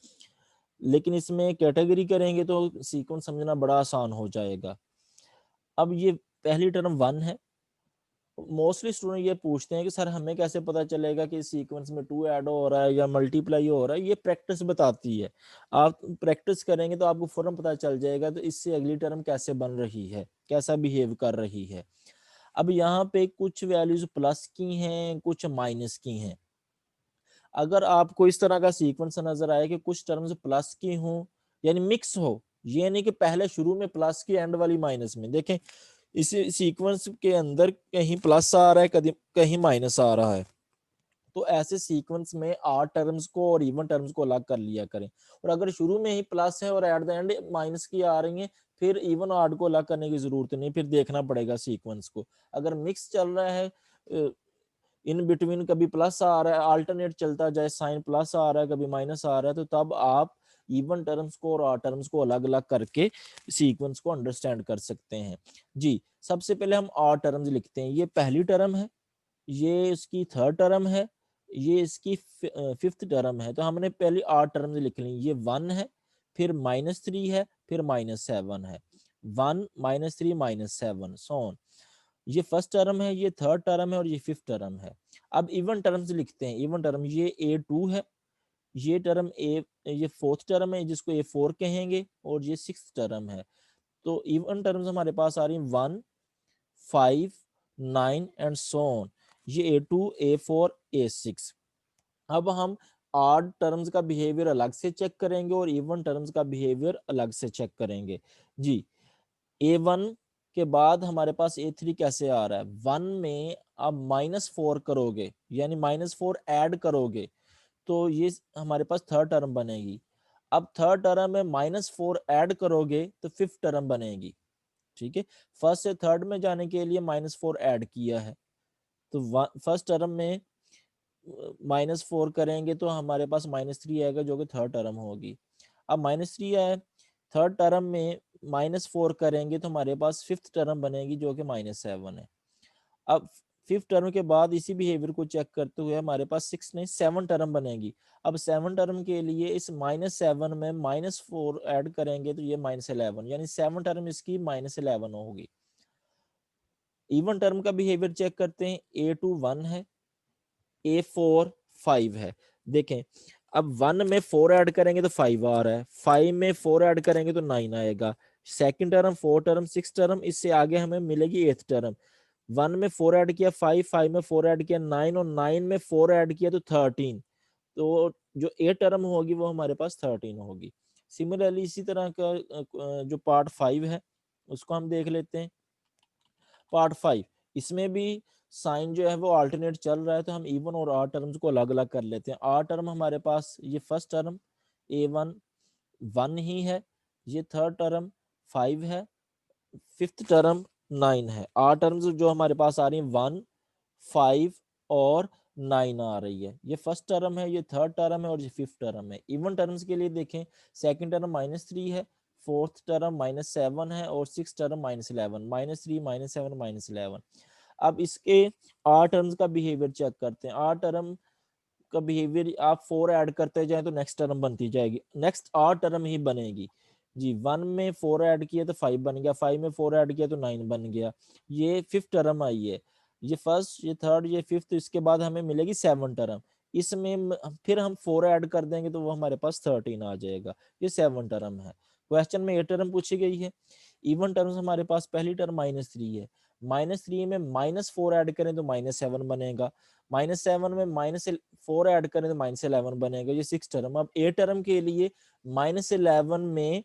[SPEAKER 1] लेकिन इसमें कैटेगरी करेंगे तो सीक्वेंस समझना बड़ा आसान हो जाएगा। अब ये पहली टर्म 1 है। मोस्टली स्टूडेंट ये पूछते हैं कि सर हमें कैसे पता चलेगा कि सीक्वेंस में 2 ऐड हो रहा है या मल्टीप्लाई हो रहा है। ये प्रैक्टिस बताती है, आप प्रैक्टिस करेंगे तो आपको फौरन पता चल जाएगा तो इससे अगली टर्म कैसे बन रही है, कैसा बिहेव कर रही है। अब यहाँ पे कुछ वैल्यूज प्लस की हैं, कुछ माइनस की हैं। अगर आपको इस तरह का सीक्वेंस नजर आए कि कुछ टर्म्स प्लस की हो यानी मिक्स हो, ये नहीं कि पहले शुरू में प्लस की एंड वाली माइनस में, देखें इस सीक्वेंस के अंदर कहीं प्लस आ रहा है, कहीं कहीं माइनस आ रहा है, तो ऐसे सीक्वेंस में आर टर्म्स को और इवन टर्म्स को अलग कर लिया करें। और अगर शुरू में ही प्लस है और एट द एंड माइनस की आ रही है, फिर इवन आर्ड को अलग करने की जरूरत नहीं, फिर देखना पड़ेगा सीक्वेंस को। अगर मिक्स चल रहा है, इन बिटवीन कभी प्लस आ रहा है, अल्टरनेट चलता जाए, साइन प्लस आ रहा है कभी माइनस आ रहा है, तो तब आप इवन टर्म्स को और आर टर्म्स को अलग अलग करके सीक्वेंस को अंडरस्टैंड कर सकते हैं। जी, सबसे पहले हम आर टर्म्स लिखते हैं। ये पहली टर्म है, ये इसकी थर्ड टर्म है, ये इसकी फिफ्थ टर्म है। तो हमने पहले आर टर्म्स लिख ली। ये 1 है, फिर -3 है, फिर -7 है, 1 -3 -7 सो ऑन। ये फर्स्ट टर्म है, ये थर्ड टर्म है और ये फिफ्थ टर्म है। अब इवन टर्म्स लिखते हैं। इवन टर्म ये A2 है, ये टर्म ये फोर्थ टर्म है जिसको A4 कहेंगे, और ये सिक्स टर्म है। तो इवन टर्म्स हमारे पास आ रही है 1 5 9 एंड सो ऑन। ये A2 A4 A6। अब हम ऑड टर्म्स का बिहेवियर अलग से चेक करेंगे और इवन टर्म्स का बिहेवियर अलग से चेक करेंगे। जी, A1 के बाद हमारे पास A3 कैसे आ रहा है। 1 में आप -4 करोगे यानी -4 ऐड करोगे तो ये हमारे पास थर्ड टर्म बनेगी। अब थर्ड टर्म में -4 ऐड करोगे तो फिफ्थ टर्म बनेगी। ठीक है, फर्स्ट से थर्ड में जाने के लिए -4 ऐड किया है, तो फर्स्ट टर्म में -4 करेंगे तो हमारे पास -3 आएगा जो कि थर्ड टर्म होगी। अब -3 आए, थर्ड टर्म में -4 करेंगे तो हमारे पास फिफ्थ टर्म बनेगी जो कि -7 है। अब फिफ्थ टर्म के बाद इसी बिहेवियर को चेक करते हुए हमारे पास 6 नहीं 7 टर्म बनेगी। अब 7 टर्म के लिए इस -7 में -4 ऐड करेंगे तो ये -11, यानी 7 टर्म इसकी -11 होगी। इवन टर्म का बिहेवियर चेक करते हैं, A2 1 है, A4 5 है। देखें अब 1 में 4 ऐड करेंगे तो 5 आ रहा है, 5 में 4 ऐड करेंगे तो 9 आएगा। Second term, fourth term, six term, इससे आगे हमें मिलेगी एथ टर्म। 1 में 4 ऐड किया 5, 5 में 4 ऐड किया 9 और 9 में 4 ऐड किया तो 13। तो जो ए टर्म होगी वो हमारे पास 13 होगी। सिमिलरली इसी तरह का जो पार्ट 5 है उसको हम देख लेते हैं। पार्ट 5 इसमें भी साइन जो है वो अल्टरनेट चल रहा है, तो हम इवन और आर टर्म्स को अलग अलग कर लेते हैं। आर टर्म हमारे पास ये फर्स्ट टर्म A1 1 ही है, ये थर्ड टर्म 5 है, फिफ्थ टर्म 9 है। आर टर्म्स जो हमारे पास आ रही है 1 5 और 9 आ रही है। ये फर्स्ट टर्म है, ये थर्ड टर्म है और ये फिफ्थ टर्म है। इवन टर्म्स के लिए देखें, सेकंड टर्म -3 है, फोर्थ टर्म -7 है और सिक्स टर्म -11, -3 -7 -11। अब इसके आर टर्म्स का बिहेवियर चेक करते हैं। आर टर्म का बिहेवियर आप 4 ऐड करते जाए तो नेक्स्ट टर्म बनती जाएगी, नेक्स्ट आर टर्म ही बनेगी जी। 1 में 4 ऐड किया तो 5 बन गया, 5 में 4 ऐड किया तो 9 बन गया। ये फिफ्थ टर्म आई है, ये फर्स्ट, ये थर्ड, ये फिफ्थ, इसके बाद हमें मिलेगी 7 टर्म। इसमें फिर हम 4 ऐड कर देंगे तो वो हमारे पास 13 आ जाएगा। ये 7 टर्म है। क्वेश्चन में 8 टर्म पूछी गई है। इवन टर्म्स हमारे पास पहली टर्म -3 है, -3 में -4 ऐड करें तो -7 बनेगा, -7 में -4 ऐड करें तो -11 बनेगा। ये सिक्स टर्म। अब ए टर्म के लिए -11 में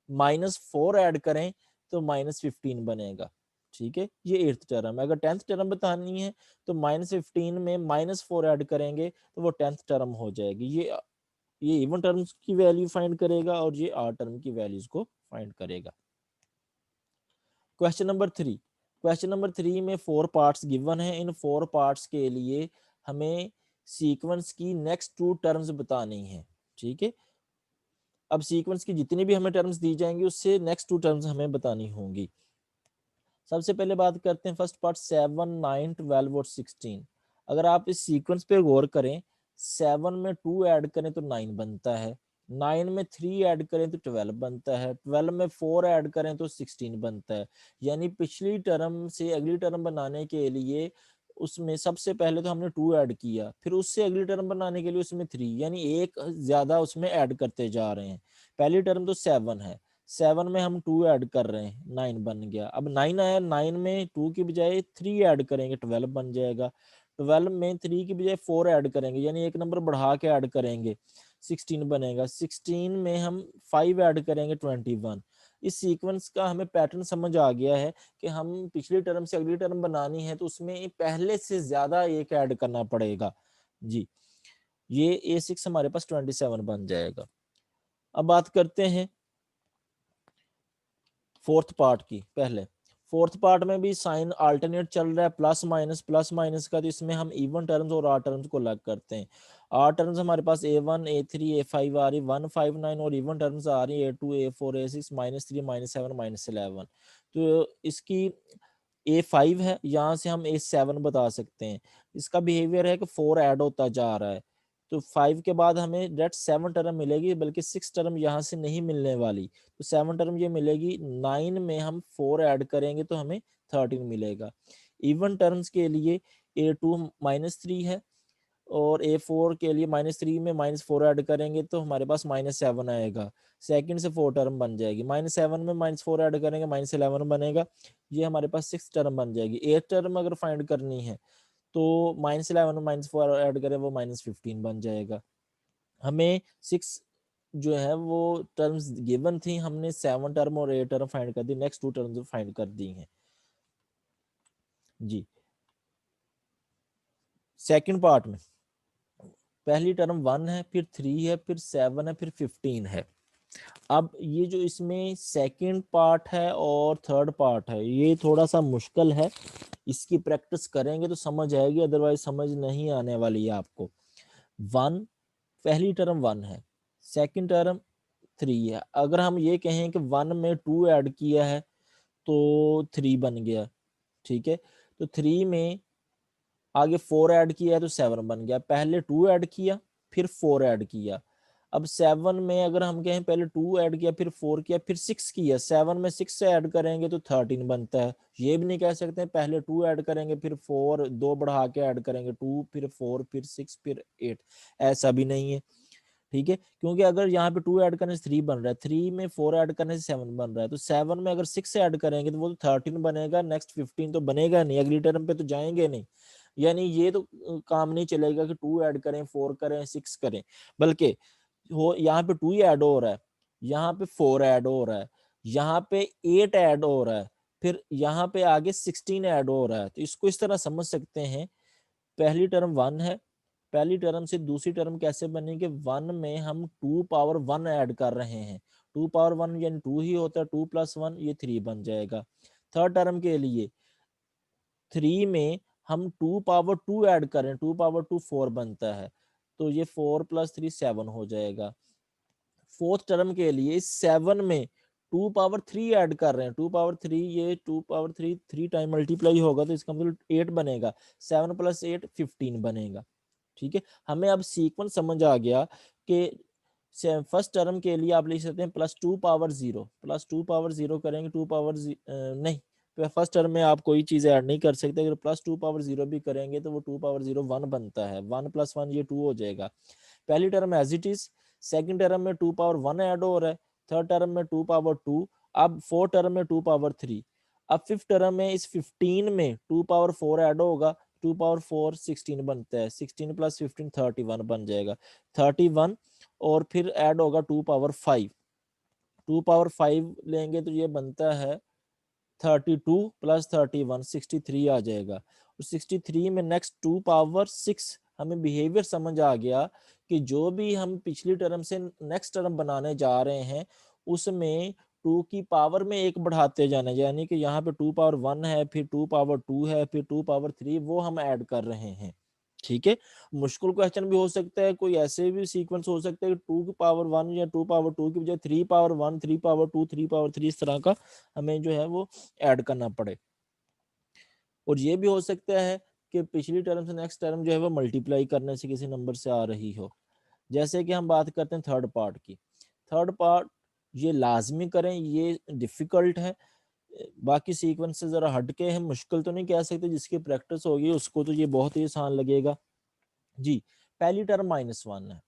[SPEAKER 1] -4 ऐड करें तो -15 बनेगा, ठीक है। ये एट्थ टर्म है। अगर टेंथ टर्म बतानी है तो -15 में -4 ऐड करेंगे तो वो टेंथ टर्म हो जाएगी। ये इवन टर्म्स की वैल्यू फाइंड करेगा और ये आर टर्म की वैल्यूज को फाइंड करेगा। क्वेश्चन नंबर 3, क्वेश्चन नंबर 3 में 4 पार्ट्स गिवन है। इन 4 पार्ट्स के लिए हमें सीक्वेंस की नेक्स्ट 2 टर्म्स बतानी है, ठीक है। अब सीक्वेंस की जितनी भी हमें टर्म्स दी जाएंगी उससे नेक्स्ट 2 टर्म्स हमें बतानी होंगी। सबसे पहले बात करते हैं फर्स्ट पार्ट 7 9 12 और 16। अगर आप इस सीक्वेंस पे गौर करें, 7 में 2 ऐड करें तो 9 बनता है, 9 में 3 ऐड करें तो 12 बनता है, 12 में 4 ऐड करें तो 16 बनता है। यानी पिछली टर्म से अगली टर्म बनाने के लिए उसमें सबसे पहले तो हमने 2 ऐड किया, फिर उससे अगली टर्म बनाने के लिए उसमें 3, यानी एक ज्यादा उसमें ऐड करते जा रहे हैं। पहली टर्म तो 7 है, 7 में हम 2 ऐड कर रहे हैं, 9 बन गया। अब 9 आया, 9 में 2 की बजाय 3 ऐड करेंगे 12 बन जाएगा, 12 में 3 की बजाय 4 ऐड करेंगे यानी एक नंबर बढ़ा के ऐड करेंगे, 16 बनेगा। 16 में हम 5 ऐड करेंगे 21। इस सीक्वेंस का हमें पैटर्न समझ आ गया है कि हम पिछली टर्म से अगली टर्म बनानी है तो उसमें पहले से ज्यादा एक ऐड करना पड़ेगा जी। ये A6 हमारे पास 27 बन जाएगा। अब बात करते हैं फोर्थ पार्ट की। पहले फोर्थ पार्ट में भी साइन अल्टरनेट चल रहा है, प्लस माइनस का, तो इसमें हम इवन टर्म्स और आर टर्म्स को अलग करते हैं। आर टर्म्स हमारे पास A1 A3 A5 आ रही, 1 5 9, और इवन टर्म्स आ रही A2 A4 A6 -3 -7 -11। तो इसकी A5 है, यहाँ से हम A7 बता सकते हैं। इसका बिहेवियर है कि 4 ऐड होता जा रहा है, तो 5 के बाद हमें डायरेक्ट 7 टर्म मिलेगी, बल्कि 6 टर्म यहाँ से नहीं मिलने वाली, तो 7 टर्म ये मिलेगी। 9 में हम 4 ऐड करेंगे तो हमें 13 मिलेगा। इवन टर्म्स के लिए A2 -3 है और A4 के लिए -3 में -4 ऐड करेंगे तो हमारे पास -7 आएगा। सेकंड से 4 टर्म बन जाएगी, -7 में -4 ऐड करेंगे -11 बनेगा। ये हमारे पास 6 टर्म बन जाएगी। 8 टर्म अगर फाइंड करनी है तो -11 में -4 ऐड करें वो -15 बन जाएगा। हमें 6 जो है वो टर्म्स गिवन थी, हमने 7 टर्म और 8 टर्म फाइंड कर दी, नेक्स्ट 2 टर्म्स फाइंड कर दी हैं जी। सेकंड पार्ट में पहली टर्म 1 है, फिर 3 है, फिर 7 है, फिर 15 है। अब ये जो इसमें सेकंड पार्ट है और थर्ड पार्ट है, ये थोड़ा सा मुश्किल है, इसकी प्रैक्टिस करेंगे तो समझ आएगी, अदरवाइज समझ नहीं आने वाली है आपको। 1, पहली टर्म 1 है, सेकंड टर्म 3 है। अगर हम ये कहें कि 1 में 2 ऐड किया है तो 3 बन गया, ठीक है। तो 3 में आगे 4 ऐड किया है तो 7 बन गया। पहले 2 ऐड किया फिर 4 ऐड किया। अब 7 में अगर हम कहें पहले 2 ऐड किया फिर 4 किया फिर 6 किया, 7 में 6 से ऐड करेंगे तो 13 बनता है। ये भी नहीं कह सकते पहले 2 ऐड करेंगे फिर 4, 2 बढ़ा के ऐड करेंगे, 2 फिर 4 फिर 6 फिर 8, ऐसा भी नहीं है, ठीक है। क्योंकि अगर यहाँ पे 2 ऐड करने से 3 बन रहा है, 3 में 4 ऐड करने से 7 बन रहा है, तो 7 में अगर 6 ऐड करेंगे तो वो तो 13 बनेगा, नेक्स्ट 15 तो बनेगा नहीं, अगली टर्म पे तो जाएंगे नहीं। यानी ये तो काम नहीं चलेगा कि 2 ऐड करें, 4 करें, 6 करें, बल्कि हो यहाँ पे 2 ऐड हो रहा है, यहाँ पे 4 ऐड हो रहा है, यहाँ पे 8 ऐड हो रहा है, फिर यहाँ पे आगे 16 ऐड हो रहा है। तो इसको इस तरह समझ सकते हैं, पहली टर्म 1 है, पहली टर्म से दूसरी टर्म कैसे बनेगी, 1 में हम 2 पावर 1 ऐड कर रहे हैं, 2 पावर 1 यानी 2 ही होता है, 2 प्लस 1 ये 3 बन जाएगा। थर्ड टर्म के लिए 3 में हम 2 पावर 2 ऐड करें, 2 पावर 2 4 बनता है, तो ये 4 प्लस 3 7 हो जाएगा। फोर्थ टर्म के लिए 7 में 2 पावर 3 ऐड कर रहे हैं, 2 पावर 3 ये 2 पावर 3 3 टाइम मल्टीप्लाई होगा तो इसका मतलब 8 बनेगा, 7 प्लस 8 15 बनेगा, ठीक है। हमें अब सीक्वेंस समझ आ गया कि फर्स्ट टर्म के लिए आप लिख सकते हैं प्लस 2 पावर 0, प्लस 2 पावर 0 करेंगे, 2 पावर नहीं, फर्स्ट टर्म में आप कोई चीज ऐड नहीं कर सकते, अगर प्लस 2 पावर 0 भी करेंगे तो वो 2 पावर 0 1 बनता है, 1 प्लस 1 ये 2 हो जाएगा। पहली term as it is, second term में 2 पावर 1 ऐड हो रहा है, थर्ड टर्म में 2 पावर 2, अब फोर्थ टर्म में 2 पावर 3, अब फिफ्थ टर्म में इस 15 में 2 पावर 4 ऐड होगा, 2 पावर 4 16 बनता है, 16 प्लस 15 31 बन जाएगा, 31, और फिर ऐड होगा 2 पावर 5, 2 पावर 5 लेंगे तो ये बनता है 32 प्लस 31 63 आ जाएगा, और 63 में नेक्स्ट 2 पावर 6, हमें बिहेवियर समझ आ गया कि जो भी हम पिछली टर्म से नेक्स्ट टर्म बनाने जा रहे हैं उसमें 2 की पावर में एक बढ़ाते जाना, यानी कि यहाँ पे 2 पावर 1 है, फिर 2 पावर 2 है, फिर 2 पावर 3, वो हम ऐड कर रहे हैं, ठीक है। मुश्किल क्वेश्चन भी हो सकता है, कोई ऐसे भी सीक्वेंस हो सकता है कि 2 की पावर 1 या 2 पावर 2 की बजाय 3 पावर 1, 3 पावर 2, 3 पावर 3, इस तरह का हमें जो है वो ऐड करना पड़े। और ये भी हो सकता है कि पिछली टर्म से नेक्स्ट टर्म जो है वो मल्टीप्लाई करने से किसी नंबर से आ रही हो। जैसे कि हम बात करते हैं थर्ड पार्ट की, थर्ड पार्ट ये लाजमी करें, ये डिफिकल्ट है, बाकी सीक्वेंस से जरा हटके है, मुश्किल तो नहीं कह सकते, जिसकी प्रैक्टिस होगी उसको तो ये बहुत ही आसान लगेगा जी। पहली टर्म -1 है,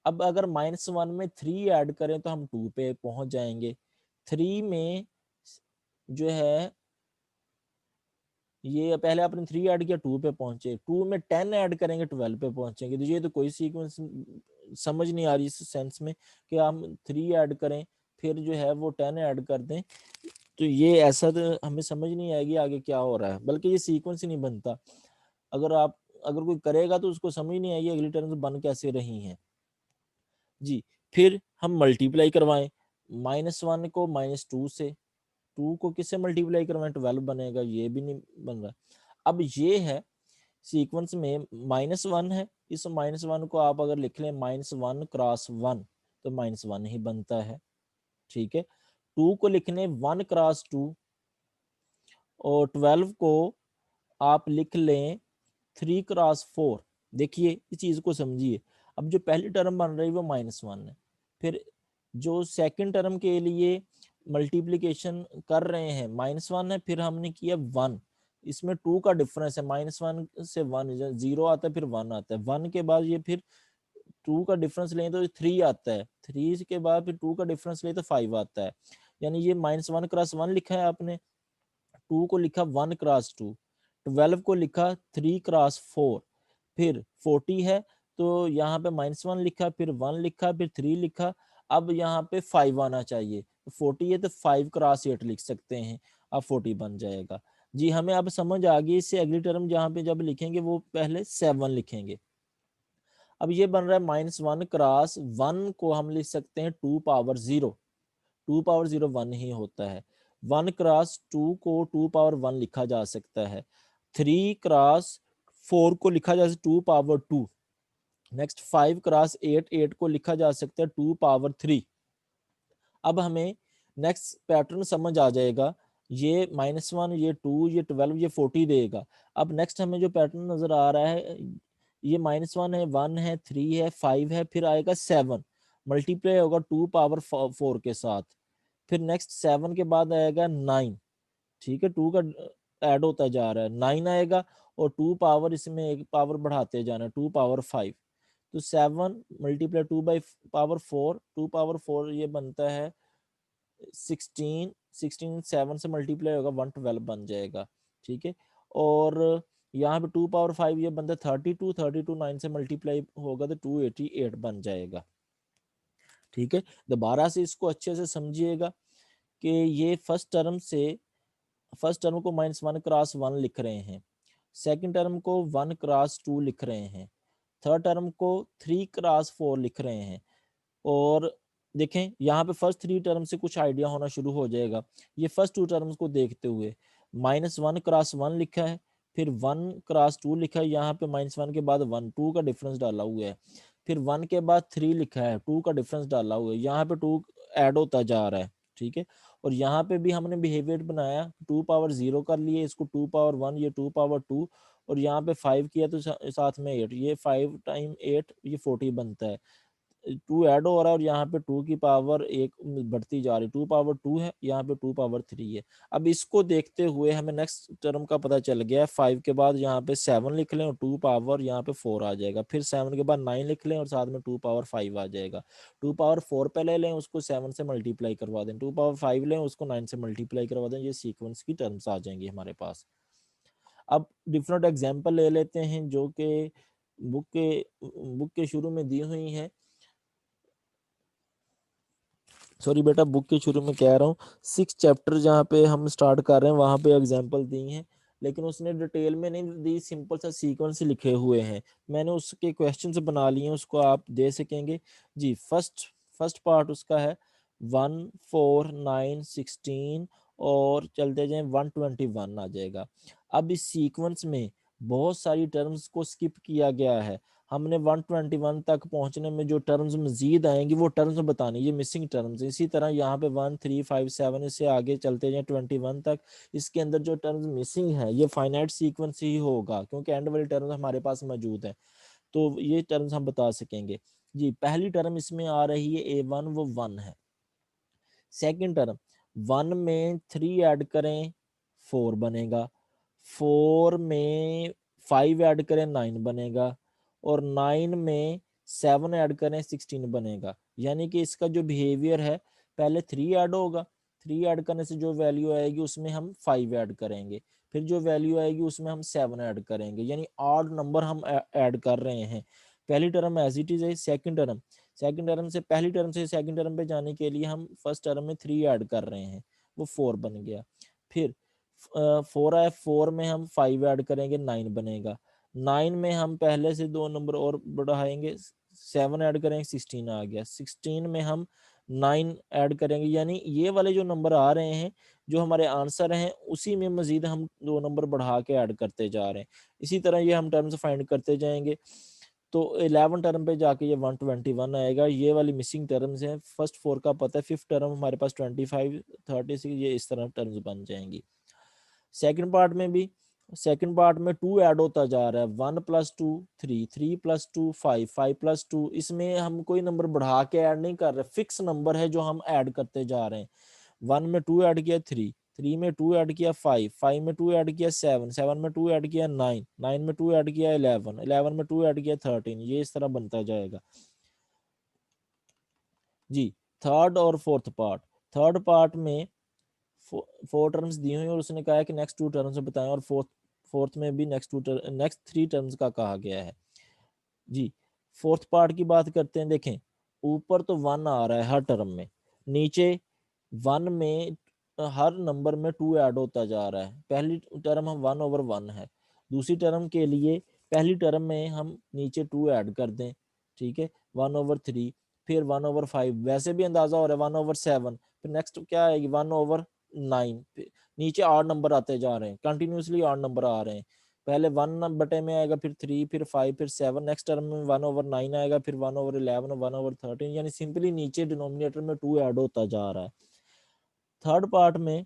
[SPEAKER 1] अब अगर -1 में 3 ऐड करें तो हम 2 पे पहुंच जाएंगे, 3 में जो है ये पहले आपने 3 ऐड किया 2 पे पहुंचे, 2 में 10 ऐड करेंगे 12 पे पहुंचेंगे, तो ये तो कोई सीक्वेंस समझ नहीं आ रही इस सेंस में कि हम 3 ऐड करें फिर जो है वो 10 ऐड कर दें, तो ये ऐसा तो हमें समझ नहीं आएगी आगे क्या हो रहा है, बल्कि ये सीक्वेंस ही नहीं बनता। अगर कोई करेगा तो उसको समझ नहीं आएगी अगली टर्म्स बन कैसे रही हैं जी। फिर हम मल्टीप्लाई करवाएं, -1 को -2 से, 2 को किससे मल्टीप्लाई करवाएं, 12 बनेगा, ये भी नहीं बन रहा। अब ये है सीक्वेंस में -1 है, इस -1 को आप अगर लिख लें -1 क्रॉस 1 तो -1 ही बनता है, ठीक है। 2 को लिखने 1 क्रॉस 2, और 12 को आप लिख लें 3 क्रॉस 4। देखिए इस चीज को समझिए, अब जो पहली टर्म बन रही है वो -1 है, फिर जो सेकंड टर्म के लिए मल्टीप्लीकेशन कर रहे हैं -1 है, फिर हमने किया 1, इसमें 2 का डिफरेंस है, -1 से 1 0 आता है फिर 1 आता है, 1 के बाद ये फिर 2 का डिफरेंस लें तो 3 आता है, 3 के बाद फिर 2 का डिफरेंस लें तो 5 आता है, यानी ये -1 क्रॉस 1 लिखा है आपने, 2 को लिखा 1 क्रॉस 2, 12 को लिखा 3 क्रॉस 4, फिर 40 है तो यहाँ पे -1 लिखा, फिर 1 लिखा, फिर 3 लिखा, अब यहाँ पे 5 आना चाहिए, तो 40 है तो 5 क्रॉस 8 लिख सकते हैं, अब 40 बन जाएगा जी। हमें अब समझ आ गई, इससे अगली टर्म जहाँ पे जब लिखेंगे वो पहले 7 लिखेंगे। अब ये बन रहा है -1 क्रॉस 1 को हम लिख सकते हैं 2 पावर 0, 2 पावर 0 1 ही होता है। 1 क्रॉस 2 को 2 पावर 1 लिखा जा सकता है। 3 क्रॉस 4 को लिखा जा सकता है 2 पावर 2। नेक्स्ट 5 क्रॉस 8, 8 को लिखा जा सकता है 2 पावर 3। अब हमें नेक्स्ट पैटर्न समझ आ जाएगा, ये -1, ये 2, ये 12, ये 40 देगा। अब नेक्स्ट हमें जो पैटर्न नजर आ रहा है, ये -1 है, 1 है, 3 है, 5 है, फिर आएगा 7, मल्टीप्लाई होगा 2 पावर 4 के साथ। फिर नेक्स्ट 7 के बाद आएगा 9, ठीक है, 2 का ऐड होता जा रहा है, 9 आएगा और 2 पावर इसमें एक पावर बढ़ाते जाना है, 2 पावर 5। तो 7 मल्टीप्लाई 2 बाई पावर 4, 2 पावर 4 ये बनता है 16, 16 7 से मल्टीप्लाई होगा 112 बन जाएगा, ठीक है। और यहाँ पे 2 पावर 5 ये बनता है 32, 32 9 से मल्टीप्लाई होगा तो 288 बन जाएगा, ठीक है। दोबारा से इसको अच्छे से समझिएगा कि ये फर्स्ट टर्म को -1 क्रॉस 1 लिख रहे हैं, सेकंड टर्म को 1 क्रॉस 2 लिख रहे हैं, थर्ड टर्म को 3 क्रॉस 4 लिख रहे हैं। और देखें यहाँ पे फर्स्ट 3 टर्म से कुछ आइडिया होना शुरू हो जाएगा। ये फर्स्ट 2 टर्म्स को देखते हुए -1 क्रॉस 1 लिखा है, फिर 1 क्रॉस 2 लिखा है, यहाँ पे -1 के बाद 1 2 का डिफरेंस डाला हुआ है, फिर 1 के बाद 3 लिखा है, 2 का डिफरेंस डाला हुआ है, यहाँ पे 2 ऐड होता जा रहा है, ठीक है। और यहाँ पे भी हमने बिहेवियर बनाया, 2 पावर 0 कर लिए, इसको 2 पावर 1, ये 2 पावर 2, और यहाँ पे 5 किया तो साथ में 8, ये 5 टाइम 8 ये 40 बनता है। 2 ऐड हो रहा है और यहाँ पे 2 की पावर 1 बढ़ती जा रही है, 2 पावर 2 है, यहाँ पे 2 पावर 3 है। अब इसको देखते हुए हमें नेक्स्ट टर्म का पता चल गया है, 5 के बाद यहाँ पे 7 लिख लें और 2 पावर यहाँ पे 4 आ जाएगा, फिर 7 के बाद 9 लिख लें और साथ में 2 पावर 5 आ जाएगा। 2 पावर 4 पहले लें, उसको 7 से मल्टीप्लाई करवा दें, 2 पावर 5 लें, उसको 9 से मल्टीप्लाई करवा दें, ये सीक्वेंस की टर्म्स आ जाएंगी हमारे पास। अब डिफरेंट एग्जाम्पल ले लेते हैं जो कि बुक के शुरू में दी हुई हैं। सॉरी बेटा, बुक के शुरू में कह रहा हूँ, 6 चैप्टर जहाँ पे हम स्टार्ट कर रहे हैं वहाँ पे एग्जाम्पल दी हैं, लेकिन उसने डिटेल में नहीं दी, सिंपल सा सीक्वेंस लिखे हुए हैं। मैंने उसके क्वेश्चंस बना लिए हैं, उसको आप दे सकेंगे जी। फर्स्ट पार्ट उसका है 1 4 9 16 और चलते जाएं 121 आ जाएगा। अब इस सीक्वेंस में बहुत सारी टर्म्स को स्किप किया गया है, हमने 121 तक पहुंचने में जो टर्म्स मजीद आएंगी वो टर्म्स बतानी, ये मिसिंग टर्म्स। इसी तरह यहाँ पे 1 3 5 7 इससे आगे चलते जाए 21 तक, इसके अंदर जो टर्म्स मिसिंग है ये फाइनाइट सीक्वेंस ही होगा, क्योंकि एंड वाली टर्म्स हमारे पास मौजूद है, तो ये टर्म्स हम बता सकेंगे जी। पहली टर्म इसमें आ रही है A1, वो 1 है। सेकंड टर्म 1 में 3 ऐड करें 4 बनेगा, 4 में 5 ऐड करें 9 बनेगा, और 9 में 7 ऐड करें 16 बनेगा। यानी कि इसका जो बिहेवियर है, पहले 3 ऐड होगा, 3 ऐड करने से जो वैल्यू आएगी उसमें हम 5 ऐड करेंगे, फिर जो वैल्यू आएगी उसमें हम 7 ऐड करेंगे, यानी ऑड नंबर हम ऐड कर रहे हैं। पहली टर्म एज इट इज है। सेकंड टर्म से पहली टर्म से सेकंड टर्म पे जाने के लिए हम फर्स्ट टर्म में 3 ऐड कर रहे हैं, वो 4 बन गया। फिर 4 आया, 4 में हम 5 ऐड करेंगे 9 बनेगा, 9 में हम पहले से 2 नंबर और बढ़ाएंगे, 7 ऐड करेंगे 16 आ गया, 16 में हम 9 ऐड करेंगे, यानी ये वाले जो नंबर आ रहे हैं जो हमारे आंसर हैं उसी में मजीद हम 2 नंबर बढ़ा के ऐड करते जा रहे हैं। इसी तरह ये हम टर्म्स फाइंड करते जाएंगे, तो 11 टर्म पे जाके ये 121 आएगा। ये वाली मिसिंग टर्म्स हैं, फर्स्ट 4 का पता है, फिफ्थ टर्म हमारे पास 25 36, ये इस तरह टर्म्स बन जाएंगी। सेकंड पार्ट में 2 ऐड होता जा रहा है, 1 + 2 3, 3 + 2 5, 5 + 2, इसमें हम कोई नंबर बढ़ा के ऐड नहीं कर रहे, फिक्स नंबर है जो हम ऐड करते जा रहे हैं। 1 में 2 ऐड किया 3, 3 में 2 ऐड किया 5, 5 में 2 ऐड किया 7, 7 में 2 ऐड किया 9, 9 में 2 ऐड किया 11, 11 में 2 ऐड किया 13, ये इस तरह बनता जाएगा जी। थर्ड पार्ट में 4 टर्म्स दी हुई और उसने कहा है कि नेक्स्ट 2 टर्म्स बताएं, और फोर्थ में भी नेक्स्ट 3 टर्म्स का कहा गया है जी। फोर्थ पार्ट की बात करते हैं, देखें ऊपर तो 1 आ रहा है हर टर्म में, नीचे 1 में हर नंबर में 2 ऐड होता जा रहा है। पहली टर्म हम 1/1 है, दूसरी टर्म के लिए पहली टर्म में हम नीचे 2 ऐड कर दें, ठीक है, 1/3, फिर 1/5, वैसे भी अंदाजा हो रहा है 1/7, फिर नेक्स्ट क्या आएगी 1/9, नीचे ऑड नंबर आते जा रहे हैं, कंटिन्यूसली ऑड नंबर आ रहे हैं, पहले 1 बटे में आएगा, फिर 3, फिर 5, फिर 7, नेक्स्ट टर्म में 1/9 आएगा, फिर 1/11, 1/13, यानी सिंपली नीचे डिनोमिनेटर में 2 ऐड होता जा रहा है। थर्ड पार्ट में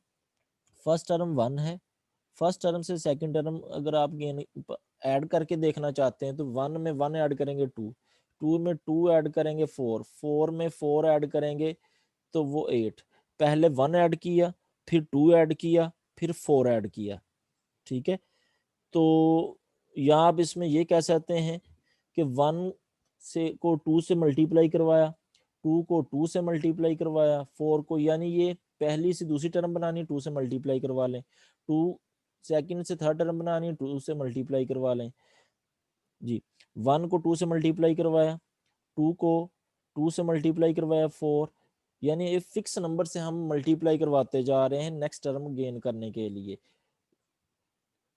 [SPEAKER 1] फर्स्ट टर्म 1 है, फर्स्ट टर्म से सेकंड टर्म अगर आप ऐड करके देखना चाहते हैं तो 1 में 1 ऐड करेंगे 2, 2 में 2 ऐड करेंगे 4, 4 में 4 ऐड करेंगे तो वो 8, पहले 1 ऐड किया, फिर 2 ऐड किया, फिर 4 ऐड किया, ठीक है। तो यहाँ आप इसमें ये कह सकते हैं कि 1 से को 2 से मल्टीप्लाई करवाया, 2 को 2 से मल्टीप्लाई करवाया, 4 को, यानी ये पहली से दूसरी टर्म बनानी 2 से मल्टीप्लाई करवा लें, 2 सेकंड से थर्ड टर्म बनानी 2 से मल्टीप्लाई करवा लें जी। 1 को 2 से मल्टीप्लाई करवाया, 2 को 2 से मल्टीप्लाई करवाया 4, यानी एक फिक्स नंबर से हम मल्टीप्लाई करवाते जा रहे हैं नेक्स्ट टर्म गेन करने के लिए।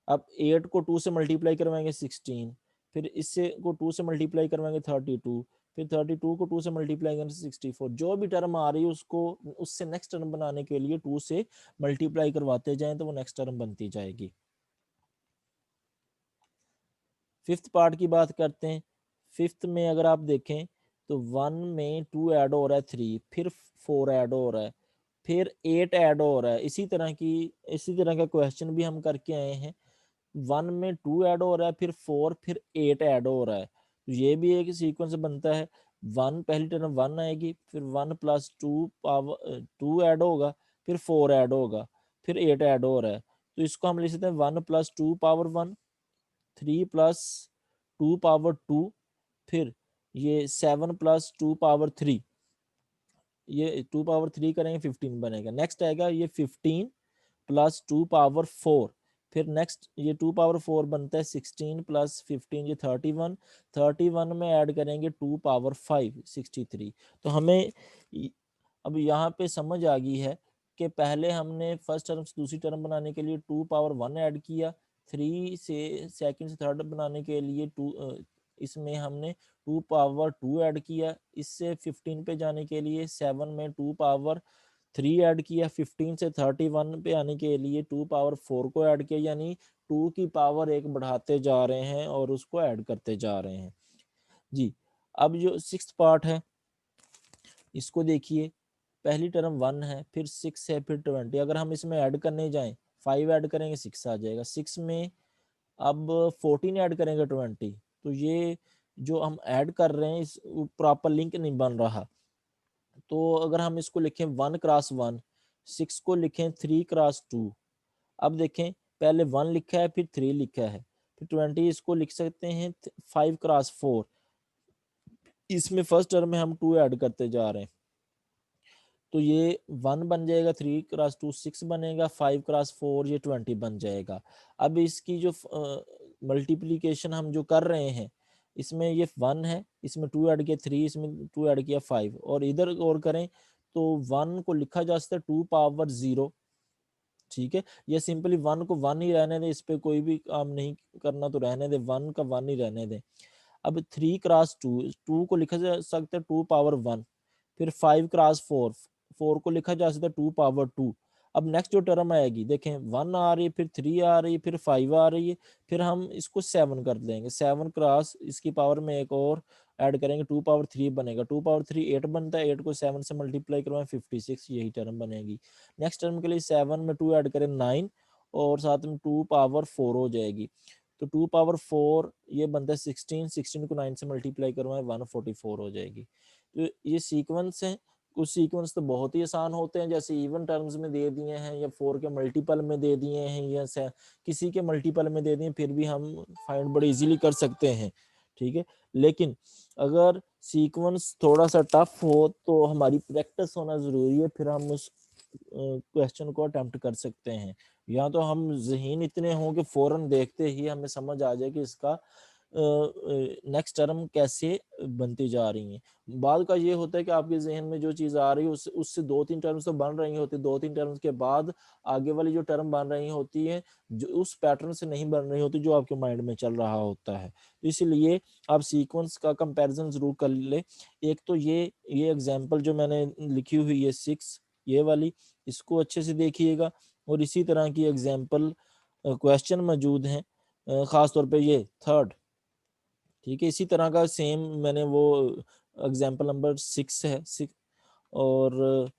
[SPEAKER 1] अब 8 को 2 से मल्टीप्लाई करवाएंगे 16, फिर इससे को 2 से मल्टीप्लाई करवाएंगे 32, फिर 32 को 2 से मल्टीप्लाई करेंगे 64, जो भी टर्म आ रही है उसको उससे नेक्स्ट टर्म बनाने के लिए 2 से मल्टीप्लाई करवाते जाएं तो वो नेक्स्ट टर्म बनती जाएगी। फिफ्थ पार्ट की बात करते हैं। फिफ्थ में अगर आप देखें तो 1 में 2 ऐड हो रहा है 3, फिर 4 ऐड हो रहा है, फिर 8 ऐड हो रहा है, इसी तरह का क्वेश्चन भी हम करके आए हैं। 1 में 2 ऐड हो रहा है, फिर 4, फिर 8 ऐड हो रहा है, तो ये भी एक सीक्वेंस बनता है। 1 पहली टर्म 1 आएगी, फिर 1 + 2 पावर 2 ऐड होगा, फिर 4 ऐड होगा, फिर 8 ऐड हो रहा है, तो इसको हम लिख सकते हैं 1 + 2 पावर 1, 3 + 2 पावर 2, फिर ये 7 + 2 पावर 3, ये 2 पावर 3 करेंगे 15 बनेगा। नेक्स्ट आएगा ये 15 + 2 पावर 4, फिर नेक्स्ट ये 2 पावर 4 बनता है 16 + 15, ये 31, 31 में ऐड करेंगे 2 पावर 5, 63। तो हमें अब यहाँ पे समझ आ गई है कि पहले हमने फर्स्ट टर्म से दूसरी टर्म बनाने के लिए 2 पावर 1 ऐड किया, 3 से सेकंड से थर्ड बनाने के लिए 2 इसमें हमने 2 पावर 2 ऐड किया, इससे 15 पे जाने के लिए 7 में 2 पावर 3 ऐड किया, 15 से 31 पे आने के लिए 2 पावर 4 को ऐड किया, यानी 2 की पावर 1 बढ़ाते जा रहे हैं और उसको ऐड करते जा रहे हैं जी। अब जो सिक्स्थ पार्ट है इसको देखिए, पहली टर्म 1 है, फिर 6 है, फिर 20, अगर हम इसमें ऐड करने जाएं 5 ऐड करेंगे 6 आ जाएगा, 6 में अब 14 ऐड करेंगे 20, तो ये जो हम ऐड कर रहे हैं इस प्रॉपर लिंक नहीं बन रहा। तो अगर हम इसको लिखें 1 क्रॉस 1, 6 को लिखें 3 क्रॉस 2, अब देखें पहले 1 लिखा है, फिर 3 लिखा है, फिर 20 इसको लिख सकते हैं 5 क्रॉस 4, इसमें फर्स्ट टर्म में हम 2 ऐड करते जा रहे हैं, तो ये 1 बन जाएगा, 3 क्रॉस 2 6 बनेगा, 5 क्रॉस 4 ये 20 बन जाएगा। अब इसकी जो मल्टीप्लीकेशन हम जो कर रहे हैं, इसमें ये 1 है, इसमें 2 ऐड किया 3, इसमें 2 ऐड किया 5, और इधर और करें तो 1 को लिखा जा सकता है 2 पावर 0, ठीक है। ये सिंपली 1 को 1 ही रहने दें, इस पे कोई भी काम नहीं करना, तो रहने दें 1 का 1 ही रहने दें। अब 3 क्रॉस 2, 2 को लिखा जा सकता है 2 पावर 1, फिर 5 क्रॉस 4, 4 को लिखा जा सकता है 2 पावर 2। अब नेक्स्ट जो टर्म आएगी देखें 1 आ रही है, फिर 3 आ रही है, फिर 5 आ रही है, फिर हम इसको 7 कर देंगे, 7 क्रॉस इसकी पावर में एक और ऐड करेंगे 2 पावर 3 बनेगा, 2 पावर 3 8 बनता है, 8 को 7 से मल्टीप्लाई करवाएं 56, यही टर्म बनेगी। नेक्स्ट टर्म के लिए 7 में 2 ऐड करें 9, और साथ में 2 पावर 4 हो जाएगी, तो 2 पावर 4 ये बनता है 16, 16 को 9 से मल्टीप्लाई करवाएं 144 हो जाएगी। तो ये सीक्वेंस है, कुछ सीक्वेंस तो बहुत ही आसान होते हैं, जैसे इवन टर्म्स में दे दिए हैं, या 4 के मल्टीपल में दे दिए हैं, या किसी के मल्टीपल में दे दिए, फिर भी हम फाइंड बड़े इजीली कर सकते हैं, ठीक है। लेकिन अगर सीक्वेंस थोड़ा सा टफ हो तो हमारी प्रैक्टिस होना जरूरी है, फिर हम उस क्वेश्चन को अटेम्प्ट कर सकते हैं। या तो हम ज़हीन इतने हों कि फौरन देखते ही हमें समझ आ जाए कि इसका नेक्स्ट टर्म कैसे बनती जा रही हैं। बाद का ये होता है कि आपके जहन में जो चीज़ आ रही है उससे 2-3 टर्म्स तो बन रही होती है, 2-3 टर्म्स के बाद आगे वाली जो टर्म बन रही होती है जो उस पैटर्न से नहीं बन रही होती जो आपके माइंड में चल रहा होता है। तो इसलिए आप सीक्वेंस का कंपैरिजन ज़रूर कर लें। एक तो ये एग्जांपल जो मैंने लिखी हुई है 6 ये वाली, इसको अच्छे से देखिएगा और इसी तरह की एग्जांपल क्वेश्चन मौजूद हैं, ख़ास तौर पे ये 3rd, ठीक है। इसी तरह का सेम मैंने वो एग्जांपल नंबर 6 है 6 और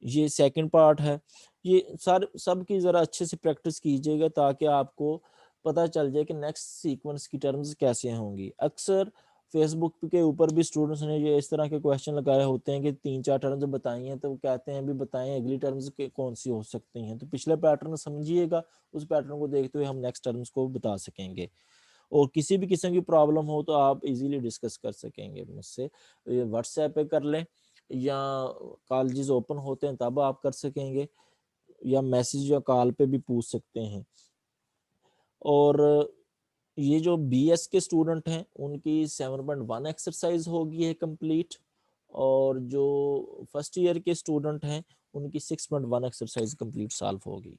[SPEAKER 1] ये सेकंड पार्ट है। ये सारे सब की ज़रा अच्छे से प्रैक्टिस कीजिएगा ताकि आपको पता चल जाए कि नेक्स्ट सीक्वेंस की टर्म्स कैसे होंगी। अक्सर फेसबुक के ऊपर भी स्टूडेंट्स ने ये इस तरह के क्वेश्चन लगाए होते हैं कि 3-4 टर्म्स बताई हैं तो वो कहते हैं अभी बताएं अगली टर्म्स के कौन सी हो सकती हैं। तो पिछले पैटर्न समझिएगा, उस पैटर्न को देखते हुए हम नेक्स्ट टर्म्स को बता सकेंगे। और किसी भी किस्म की प्रॉब्लम हो तो आप इजीली डिस्कस कर सकेंगे मुझसे, व्हाट्सएप पे कर लें या कॉलेजेस ओपन होते हैं तब आप कर सकेंगे या मैसेज या कॉल पे भी पूछ सकते हैं। और ये जो बीएस के स्टूडेंट हैं उनकी 7.1 एक्सरसाइज होगी है कंप्लीट और जो फर्स्ट ईयर के स्टूडेंट हैं उनकी 6.1 एक्सरसाइज कंप्लीट सॉल्व होगी।